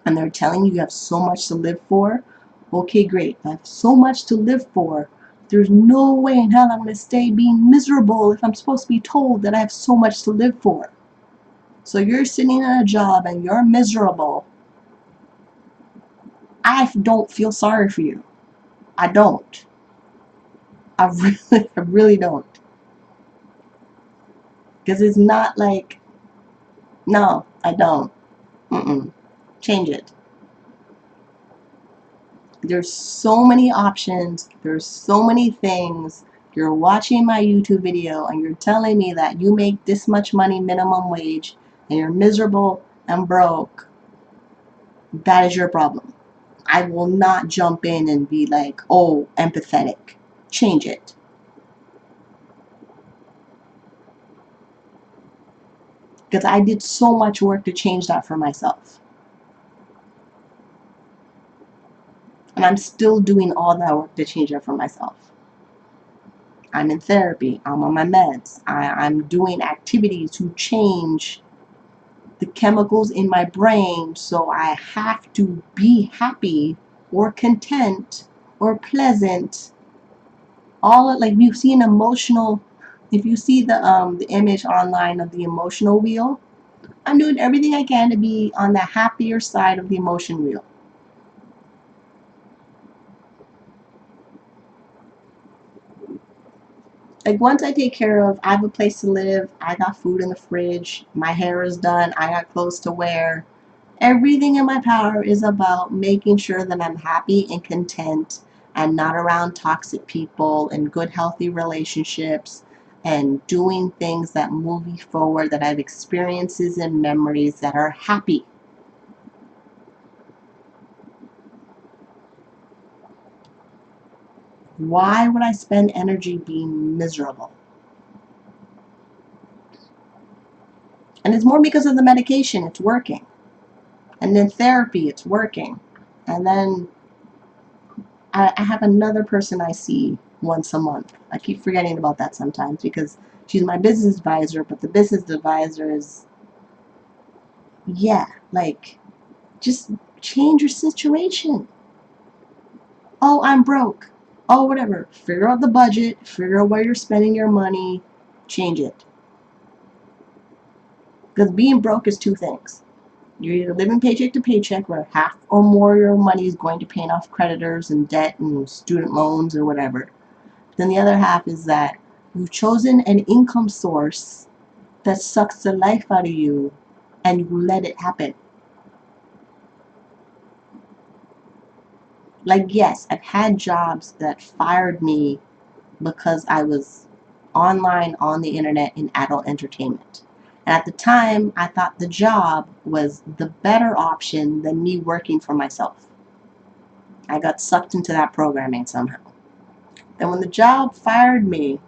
and they're telling you have so much to live for. Okay, great. I have so much to live for. There's no way in hell I'm going to stay being miserable if I'm supposed to be told that I have so much to live for. So you're sitting in a job and you're miserable. I don't feel sorry for you. I don't. I really don't. Because it's not like No, I don't. Mm-mm. Change it. There's so many options. There's so many things. You're watching my YouTube video and you're telling me that you make this much money minimum wage and you're miserable and broke. That is your problem. I will not jump in and be like, oh, empathetic. Change it. Because I did so much work to change that for myself. And I'm still doing all that work to change it for myself. I'm in therapy. I'm on my meds. I'm doing activities to change the chemicals in my brain so I have to be happy or content or pleasant. All like you see an emotional, if you see the image online of the emotional wheel, I'm doing everything I can to be on the happier side of the emotion wheel. Like once I take care of, I have a place to live, I got food in the fridge, my hair is done, I got clothes to wear. Everything in my power is about making sure that I'm happy and content and not around toxic people and good healthy relationships and doing things that move me forward, that I have experiences and memories that are happy. Why would I spend energy being miserable? And it's more because of the medication, it's working. And then therapy, it's working. And then I have another person I see once a month. I keep forgetting about that sometimes because she's my business advisor, but the business advisor is, yeah, like, just change your situation. Oh, I'm broke. Oh, whatever. Figure out the budget, figure out where you're spending your money, change it. Because being broke is two things. You're either living paycheck to paycheck, where half or more of your money is going to paying off creditors and debt and student loans or whatever. Then the other half is that you've chosen an income source that sucks the life out of you and you let it happen. Like, yes, I've had jobs that fired me because I was online on the internet in adult entertainment. And at the time, I thought the job was the better option than me working for myself. I got sucked into that programming somehow. And when the job fired me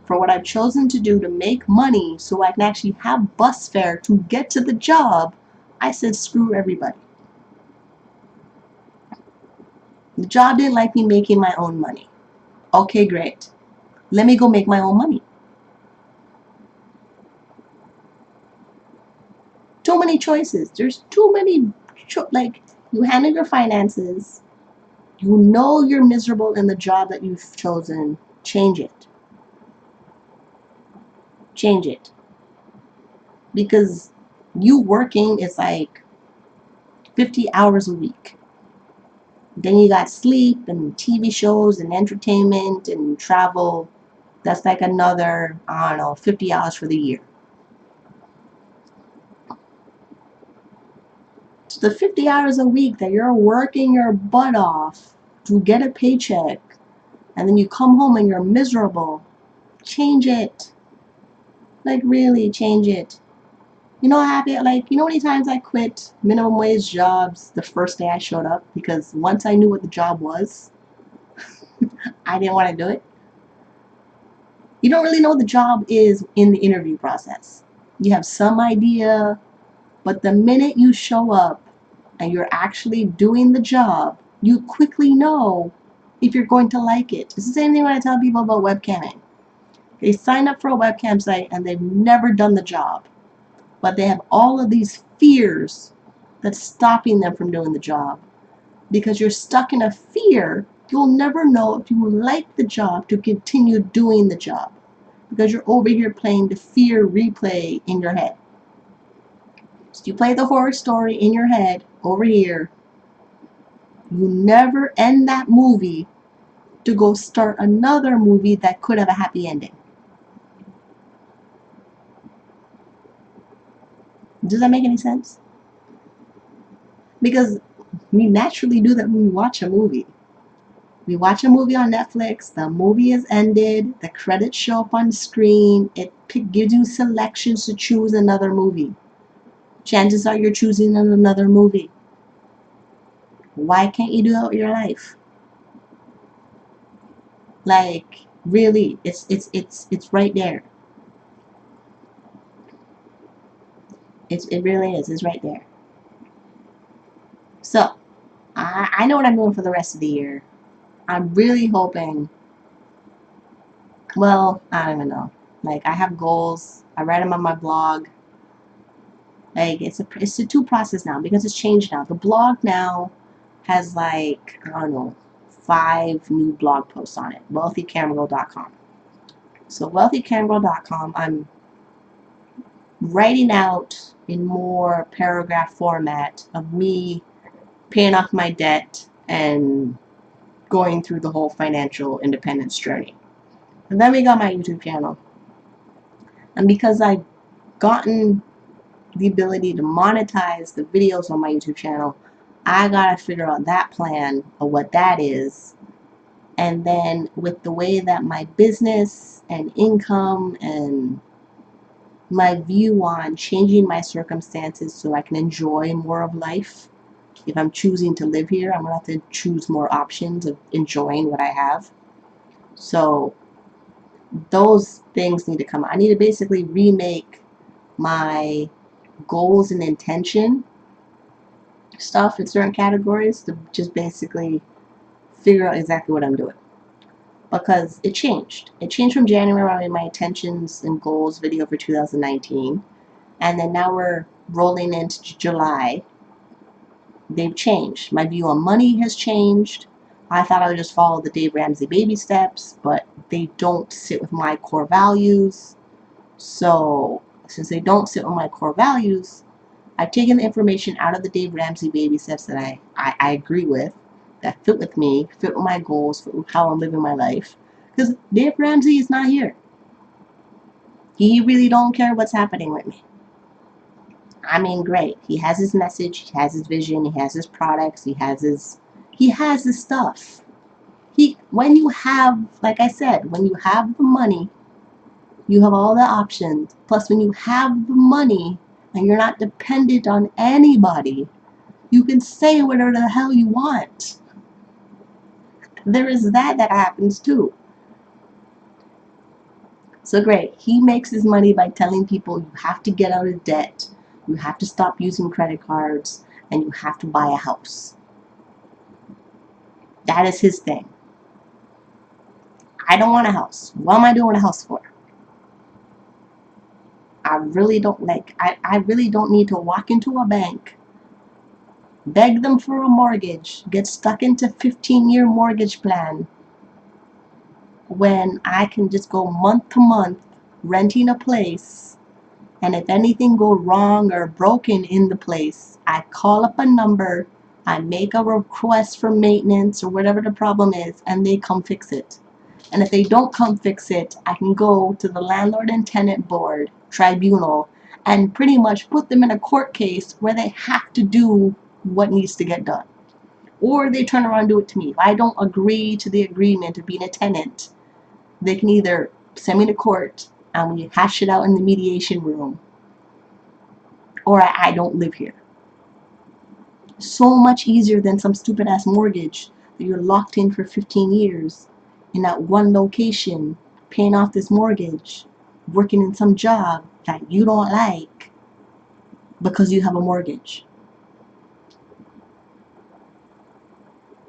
for what I've chosen to do to make money so I can actually have bus fare to get to the job, I said, screw everybody. The job didn't like me making my own money. Okay, great. Let me go make my own money. Too many choices. There's too many, like, you handle your finances. You know you're miserable in the job that you've chosen. Change it. Change it. Because you working is like 50 hours a week. Then you got sleep and TV shows and entertainment and travel. That's like another, I don't know, 50 hours for the year. So the 50 hours a week that you're working your butt off to get a paycheck and then you come home and you're miserable, change it. Like, really, change it. You know how happy, like, you know how many times I quit minimum wage jobs the first day I showed up because once I knew what the job was, I didn't want to do it. You don't really know what the job is in the interview process. You have some idea, but the minute you show up and you're actually doing the job, you quickly know if you're going to like it. It's the same thing when I tell people about webcamming. They sign up for a webcam site and they've never done the job, but they have all of these fears that's stopping them from doing the job. Because you're stuck in a fear, you'll never know if you like the job to continue doing the job. Because you're over here playing the fear replay in your head. So you play the horror story in your head over here. You never end that movie to go start another movie that could have a happy ending. Does that make any sense? Because we naturally do that when we watch a movie. We watch a movie on Netflix, the movie is ended, the credits show up on the screen, it gives you selections to choose another movie. Chances are you're choosing another movie. Why can't you do that with your life? Like, really, it's right there. It really is. It's right there. So, I know what I'm doing for the rest of the year. I'm really hoping, well, I don't even know. Like, I have goals. I write them on my blog. Like, it's a two process now because it's changed now. The blog now has like, I don't know, 5 new blog posts on it. wealthycamgirl.com. So wealthycamgirl.com, I'm writing out in more paragraph format of me paying off my debt and going through the whole financial independence journey. And then we got my YouTube channel. And because I've gotten the ability to monetize the videos on my YouTube channel, I gotta figure out that plan of what that is. And then with the way that my business and income and my view on changing my circumstances so I can enjoy more of life. If I'm choosing to live here, I'm gonna have to choose more options of enjoying what I have. So those things need to come. I need to basically remake my goals and intention stuff in certain categories to just basically figure out exactly what I'm doing. Because it changed. It changed from January when I made my intentions and goals video for 2019. And then now we're rolling into July. They've changed. My view on money has changed. I thought I would just follow the Dave Ramsey baby steps, but they don't sit with my core values. So since they don't sit with my core values, I've taken the information out of the Dave Ramsey baby steps that I agree with, that fit with me, fit with my goals, fit with how I'm living my life. Because Dave Ramsey is not here. He really don't care what's happening with me. I mean, great. He has his message, he has his vision, he has his products, he has his stuff. When you have, like I said, when you have the money, you have all the options. Plus, when you have the money and you're not dependent on anybody, you can say whatever the hell you want. There is that happens too. So great. He makes his money by telling people you have to get out of debt, you have to stop using credit cards, and you have to buy a house. That is his thing. I don't want a house. What am I doing a house for? I really don't need to walk into a bank, beg them for a mortgage, get stuck into 15-year mortgage plan when I can just go month to month renting a place, and if anything go wrong or broken in the place, I call up a number, I make a request for maintenance or whatever the problem is, and they come fix it. And if they don't come fix it, I can go to the landlord and tenant board tribunal and pretty much put them in a court case where they have to do what needs to get done. Or they turn around and do it to me. If I don't agree to the agreement of being a tenant, they can either send me to court and we hash it out in the mediation room, or I don't live here. So much easier than some stupid ass mortgage that you're locked in for 15 years in that one location, paying off this mortgage, working in some job that you don't like because you have a mortgage.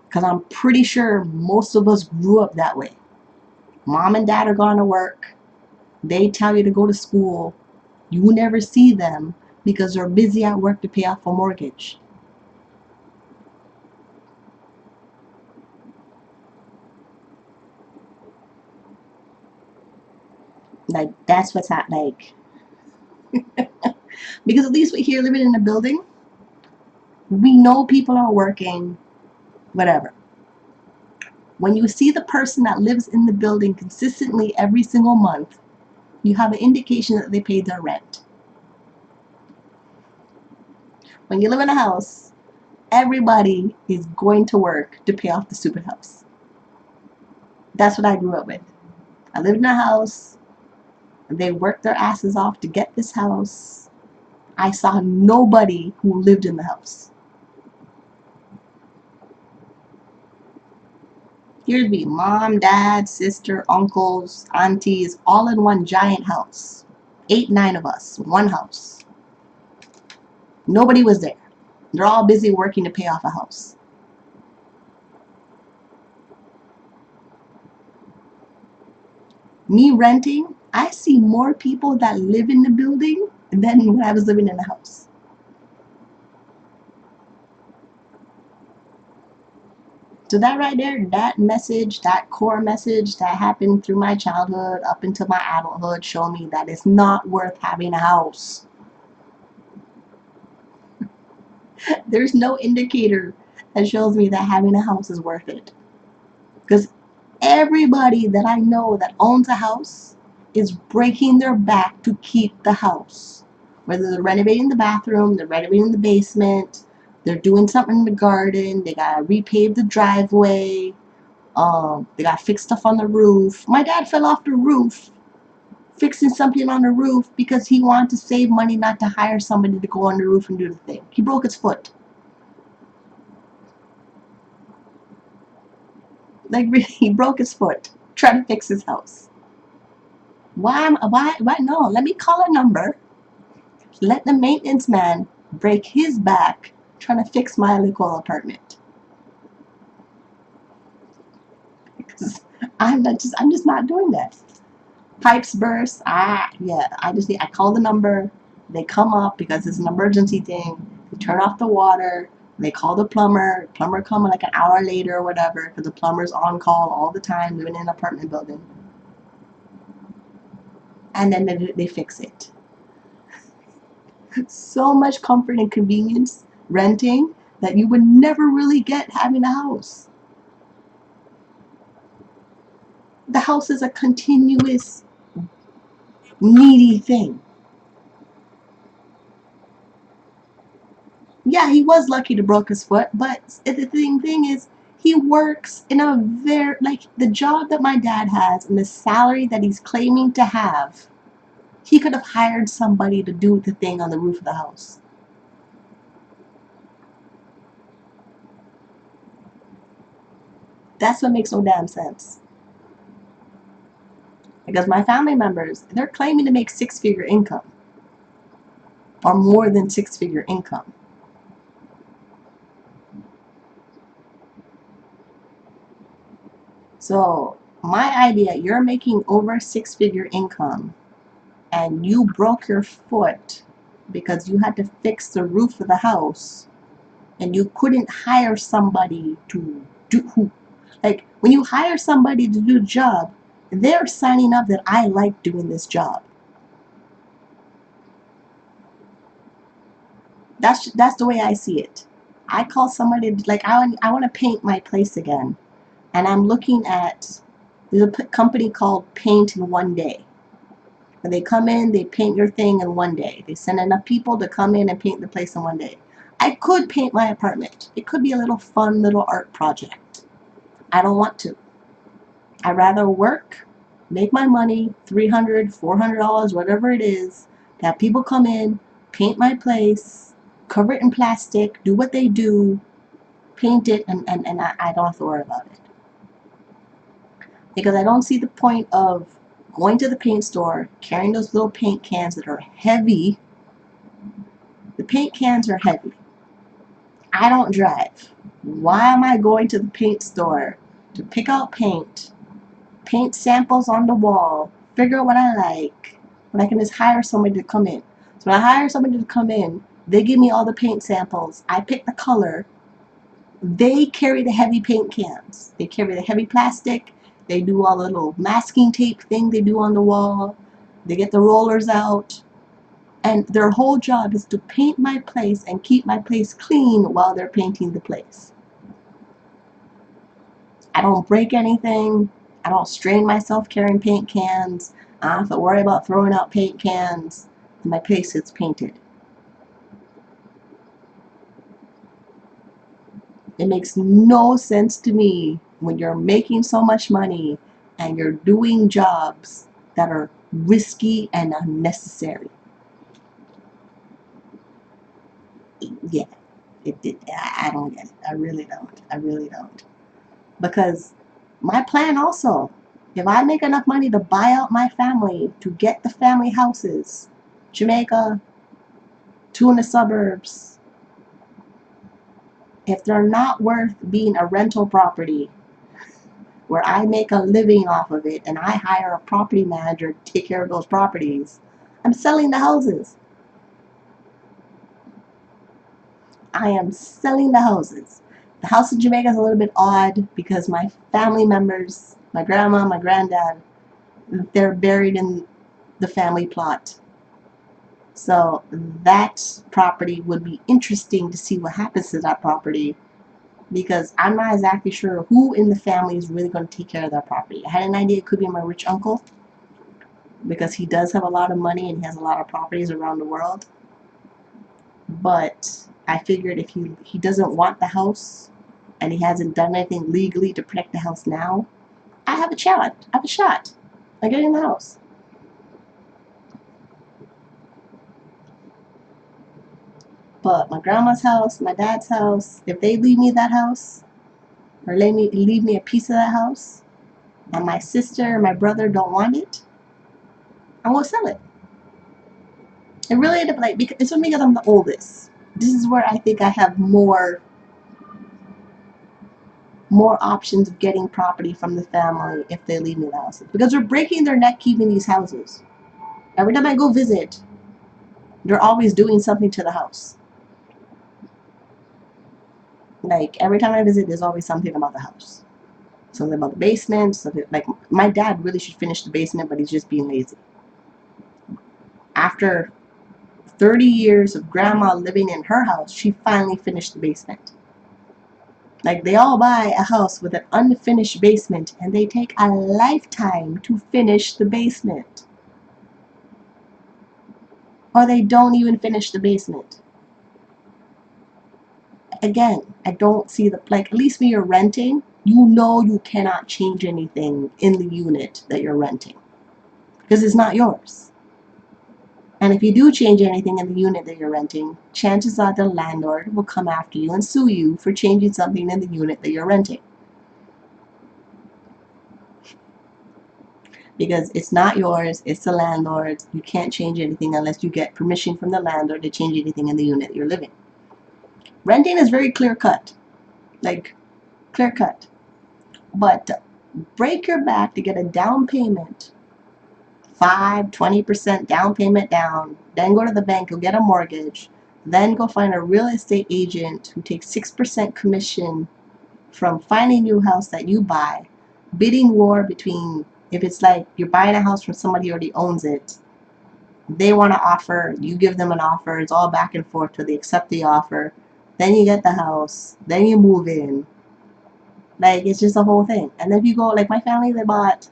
Because I'm pretty sure most of us grew up that way. Mom and dad are gone to work. They tell you to go to school. You never see them because they're busy at work to pay off a mortgage. Like, that's what's happening. Because at least we're here living in a building, we know people are working, whatever. When you see the person that lives in the building consistently every single month, you have an indication that they paid their rent. When you live in a house, everybody is going to work to pay off the stupid house. That's what I grew up with. I lived in a house. They worked their asses off to get this house. I saw nobody who lived in the house. Here'd be mom, dad, sister, uncles, aunties, all in one giant house. 8, 9 of us, one house. Nobody was there. They're all busy working to pay off a house. Me renting, I see more people that live in the building than when I was living in the house. So that right there, that message, that core message that happened through my childhood up into my adulthood showed me that it's not worth having a house. There's no indicator that shows me that having a house is worth it. Because everybody that I know that owns a house is breaking their back to keep the house. Whether they're renovating the bathroom, they're renovating the basement, they're doing something in the garden, they gotta repave the driveway, they gotta fix stuff on the roof. My dad fell off the roof fixing something on the roof because he wanted to save money not to hire somebody to go on the roof and do the thing. He broke his foot. Like, he broke his foot trying to fix his house. Why? No, let me call a number. Let the maintenance man break his back trying to fix my little apartment. Because I'm just not doing that. Pipes burst. Yeah. I call the number. They come up because it's an emergency thing. They turn off the water. They call the plumber. Plumber come like an hour later or whatever because the plumber's on call all the time, living in an apartment building. And then they fix it. So much comfort and convenience renting that you would never really get having a house. The house is a continuous needy thing. Yeah, he was lucky to broke his foot, but the thing is, he works in a very, like, the job that my dad has and the salary that he's claiming to have, he could have hired somebody to do the thing on the roof of the house. That's what makes no damn sense. Because my family members, they're claiming to make 6-figure income or more than 6-figure income. So my idea, you're making over 6-figure income and you broke your foot because you had to fix the roof of the house and you couldn't hire somebody to do, like, when you hire somebody to do the job, they're signing up that I like doing this job. That's the way I see it. I call somebody, like, I want to paint my place again, and I'm looking at, there's a company called Paint in One Day. And they come in, they paint your thing in one day. They send enough people to come in and paint the place in one day. I could paint my apartment. It could be a little fun little art project. I don't want to. I'd rather work, make my money, $300, $400, whatever it is, to have people come in, paint my place, cover it in plastic, do what they do, paint it, and I don't have to worry about it. Because I don't see the point of going to the paint store, carrying those little paint cans that are heavy. The paint cans are heavy. I don't drive. Why am I going to the paint store to pick out paint samples on the wall, figure out what I like, when I can just hire somebody to come in? So when I hire somebody to come in, they give me all the paint samples. I pick the color. They carry the heavy paint cans. They carry the heavy plastic. They do all the little masking tape thing they do on the wall. They get the rollers out. And their whole job is to paint my place and keep my place clean while they're painting the place. I don't break anything. I don't strain myself carrying paint cans. I don't have to worry about throwing out paint cans. And my place gets painted. It makes no sense to me when you're making so much money and you're doing jobs that are risky and unnecessary. Yeah, I don't get it. I really don't. I really don't. Because my plan also, if I make enough money to buy out my family, to get the family houses, Jamaica, two in the suburbs, if they're not worth being a rental property where I make a living off of it and I hire a property manager to take care of those properties, I'm selling the houses. I am selling the houses. The house in Jamaica is a little bit odd because my family members, my grandma, my granddad, they're buried in the family plot. So that property would be interesting to see what happens to that property because I'm not exactly sure who in the family is really going to take care of that property. I had an idea it could be my rich uncle because he does have a lot of money and he has a lot of properties around the world. But I figured if he doesn't want the house and he hasn't done anything legally to protect the house now, I have a shot. I have a shot at getting the house. But my grandma's house, my dad's house, if they leave me that house, or leave me a piece of that house, and my sister and my brother don't want it, I'm gonna sell it. It really like it's only because I'm the oldest. This is where I think I have more options of getting property from the family if they leave me the houses because they're breaking their neck keeping these houses. Every time I go visit, they're always doing something to the house. Like every time I visit, there's always something about the house. Something about the basement. Something like my dad really should finish the basement, but he's just being lazy. After 30 years of grandma living in her house, she finally finished the basement. Like they all buy a house with an unfinished basement and they take a lifetime to finish the basement. Or they don't even finish the basement. Again, I don't see at least when you're renting, you know you cannot change anything in the unit that you're renting because it's not yours. And if you do change anything in the unit that you're renting, chances are the landlord will come after you and sue you for changing something in the unit that you're renting. Because it's not yours, it's the landlord's. You can't change anything unless you get permission from the landlord to change anything in the unit you're living. Renting is very clear cut. Like, clear cut. But break your back to get a down payment, 20% down payment down, then go to the bank, you'll get a mortgage, then go find a real estate agent who takes 6% commission from finding you a house that you buy, bidding war between, if it's like you're buying a house from somebody who already owns it, they want to offer, you give them an offer, it's all back and forth till they accept the offer, then you get the house, then you move in. Like, it's just a whole thing. And then if you go, like my family, they bought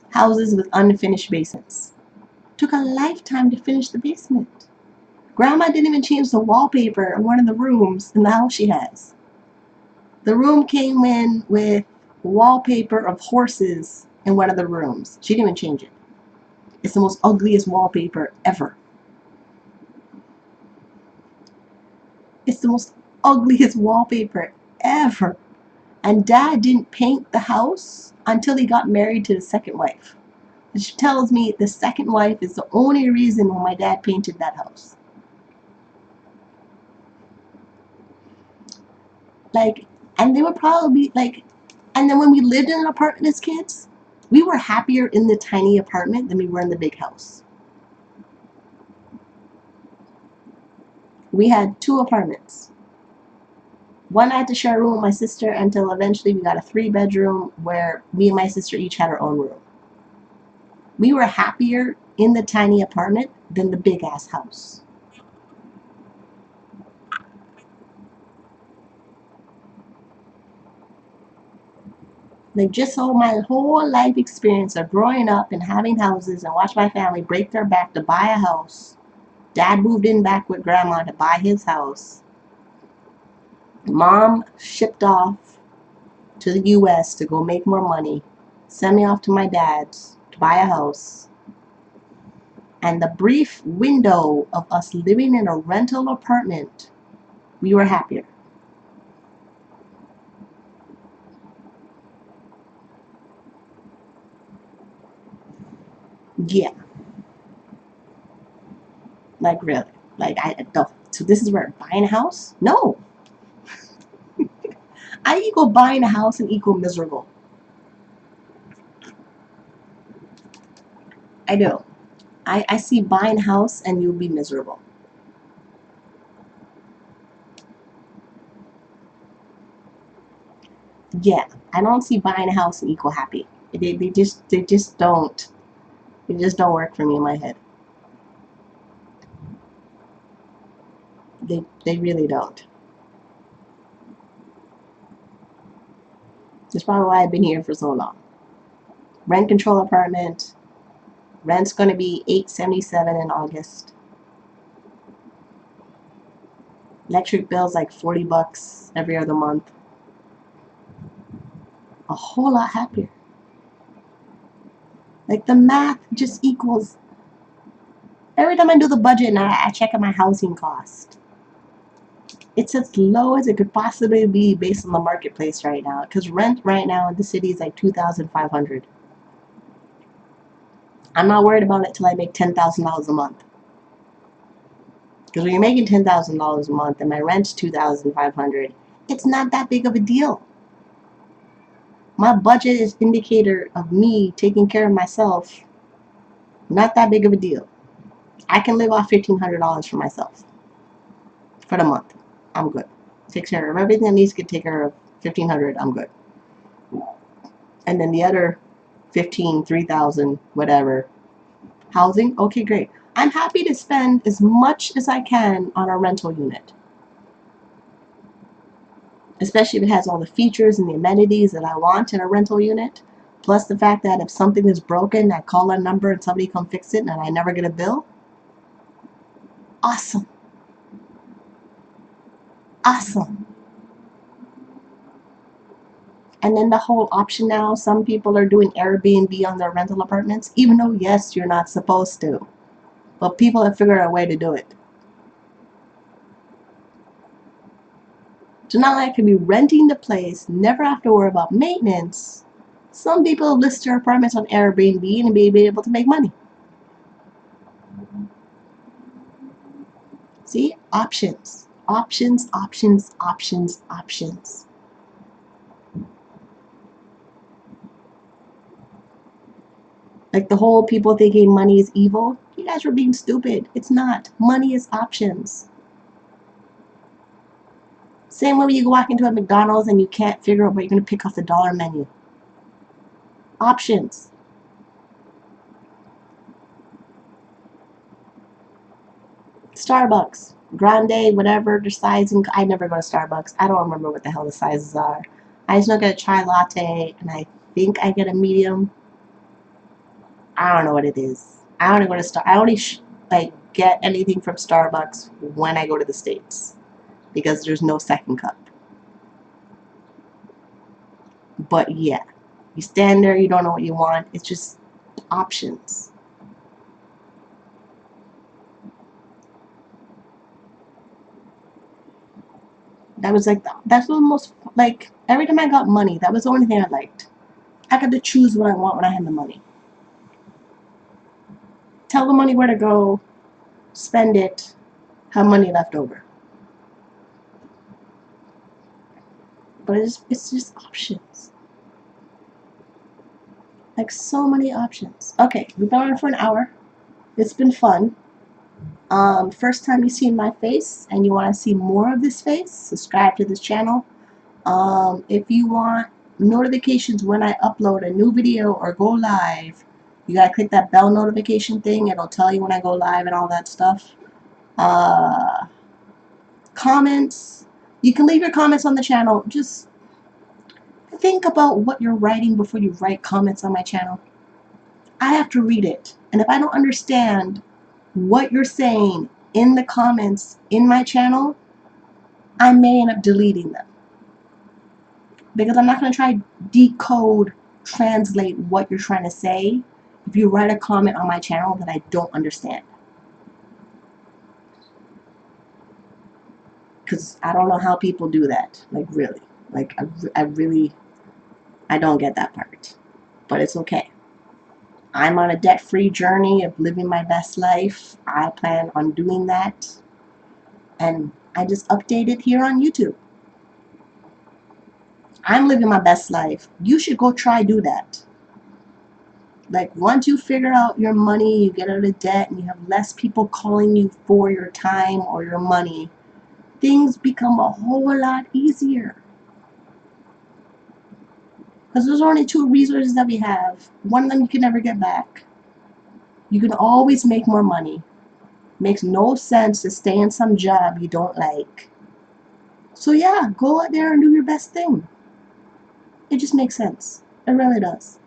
houses with unfinished basements. Took a lifetime to finish the basement. Grandma didn't even change the wallpaper in one of the rooms in the house she has. The room came in with wallpaper of horses in one of the rooms. She didn't even change it. It's the most ugliest wallpaper ever. It's the most ugliest wallpaper ever. And Dad didn't paint the house until he got married to the second wife. Which tells me the second wife is the only reason why my dad painted that house. Like, and they were probably like, and then when we lived in an apartment as kids, we were happier in the tiny apartment than we were in the big house. We had 2 apartments. One I had to share a room with my sister until eventually we got a 3-bedroom where me and my sister each had our own room. We were happier in the tiny apartment than the big ass house. Like just so my whole life experience of growing up and having houses and watch my family break their back to buy a house. Dad moved in back with grandma to buy his house. Mom shipped off to the US to go make more money, sent me off to my dad's to buy a house. And the brief window of us living in a rental apartment, we were happier. Yeah, like really. Like I don't. So this is where buying a house? No, I equal buying a house and equal miserable. I do. I see buying a house and you'll be miserable. Yeah, I don't see buying a house and equal happy. They just don't. It just don't work for me in my head. They really don't. That's probably why I've been here for so long. Rent control apartment. Rent's gonna be $877 in August. Electric bill's like $40 every other month. A whole lot happier. Like the math just equals. Every time I do the budget and I check out my housing cost, it's as low as it could possibly be based on the marketplace right now. Because rent right now in the city is like $2,500. I'm not worried about it till I make $10,000 a month. Because when you're making $10,000 a month and my rent's $2,500, it's not that big of a deal. My budget is indicator of me taking care of myself. Not that big of a deal. I can live off $1,500 for myself for the month. I'm good. Take care of everything that needs to get taken care of. 1,500. I'm good. And then the other 15, 3,000, whatever. Housing. Okay, great. I'm happy to spend as much as I can on a rental unit, especially if it has all the features and the amenities that I want in a rental unit. Plus the fact that if something is broken, I call a number and somebody come fix it and I never get a bill. Awesome. Awesome. And then the whole option now, some people are doing Airbnb on their rental apartments, even though, yes, you're not supposed to. But people have figured out a way to do it. So now I can be renting the place, never have to worry about maintenance. Some people list their apartments on Airbnb and be able to make money. See? Options. Options, options, options, options. Like the whole people thinking money is evil. You guys were being stupid. It's not. Money is options. Same way when you walk into a McDonald's and you can't figure out what you're going to pick off the dollar menu. Options. Starbucks. Grande, whatever the sizing. I never go to Starbucks. I don't remember what the hell the sizes are. I just look at a chai latte and I think I get a medium. I don't know what it is. I only go to I only like get anything from Starbucks when I go to the States because there's no second cup. But yeah, you stand there, you don't know what you want. It's just options. That was like that's the most like every time I got money, that was the only thing I liked. I got to choose what I want when I had the money. Tell the money where to go, spend it, have money left over. But it's just options. Like so many options. Okay, we've been on for an hour. It's been fun. First time you've seen my face and you want to see more of this face, subscribe to this channel. If you want notifications when I upload a new video or go live, you gotta click that bell notification thing. It'll tell you when I go live and all that stuff. Uh, Comments. You can leave your comments on the channel. Just think about what you're writing before you write comments on my channel. I have to read it. And if I don't understand what you're saying in the comments in my channel, I may end up deleting them because I'm not going to try to decode, translate what you're trying to say if you write a comment on my channel that I don't understand. Because I don't know how people do that. Like, really. Like, I don't get that part. But it's okay. I'm on a debt-free journey of living my best life. I plan on doing that. And I just update it here on YouTube. I'm living my best life. You should go try do that. Like, once you figure out your money, you get out of debt, and you have less people calling you for your time or your money, things become a whole lot easier. Because there's only two resources that we have. One of them you can never get back. You can always make more money. Makes no sense to stay in some job you don't like. So yeah, go out there and do your best thing. It just makes sense. It really does.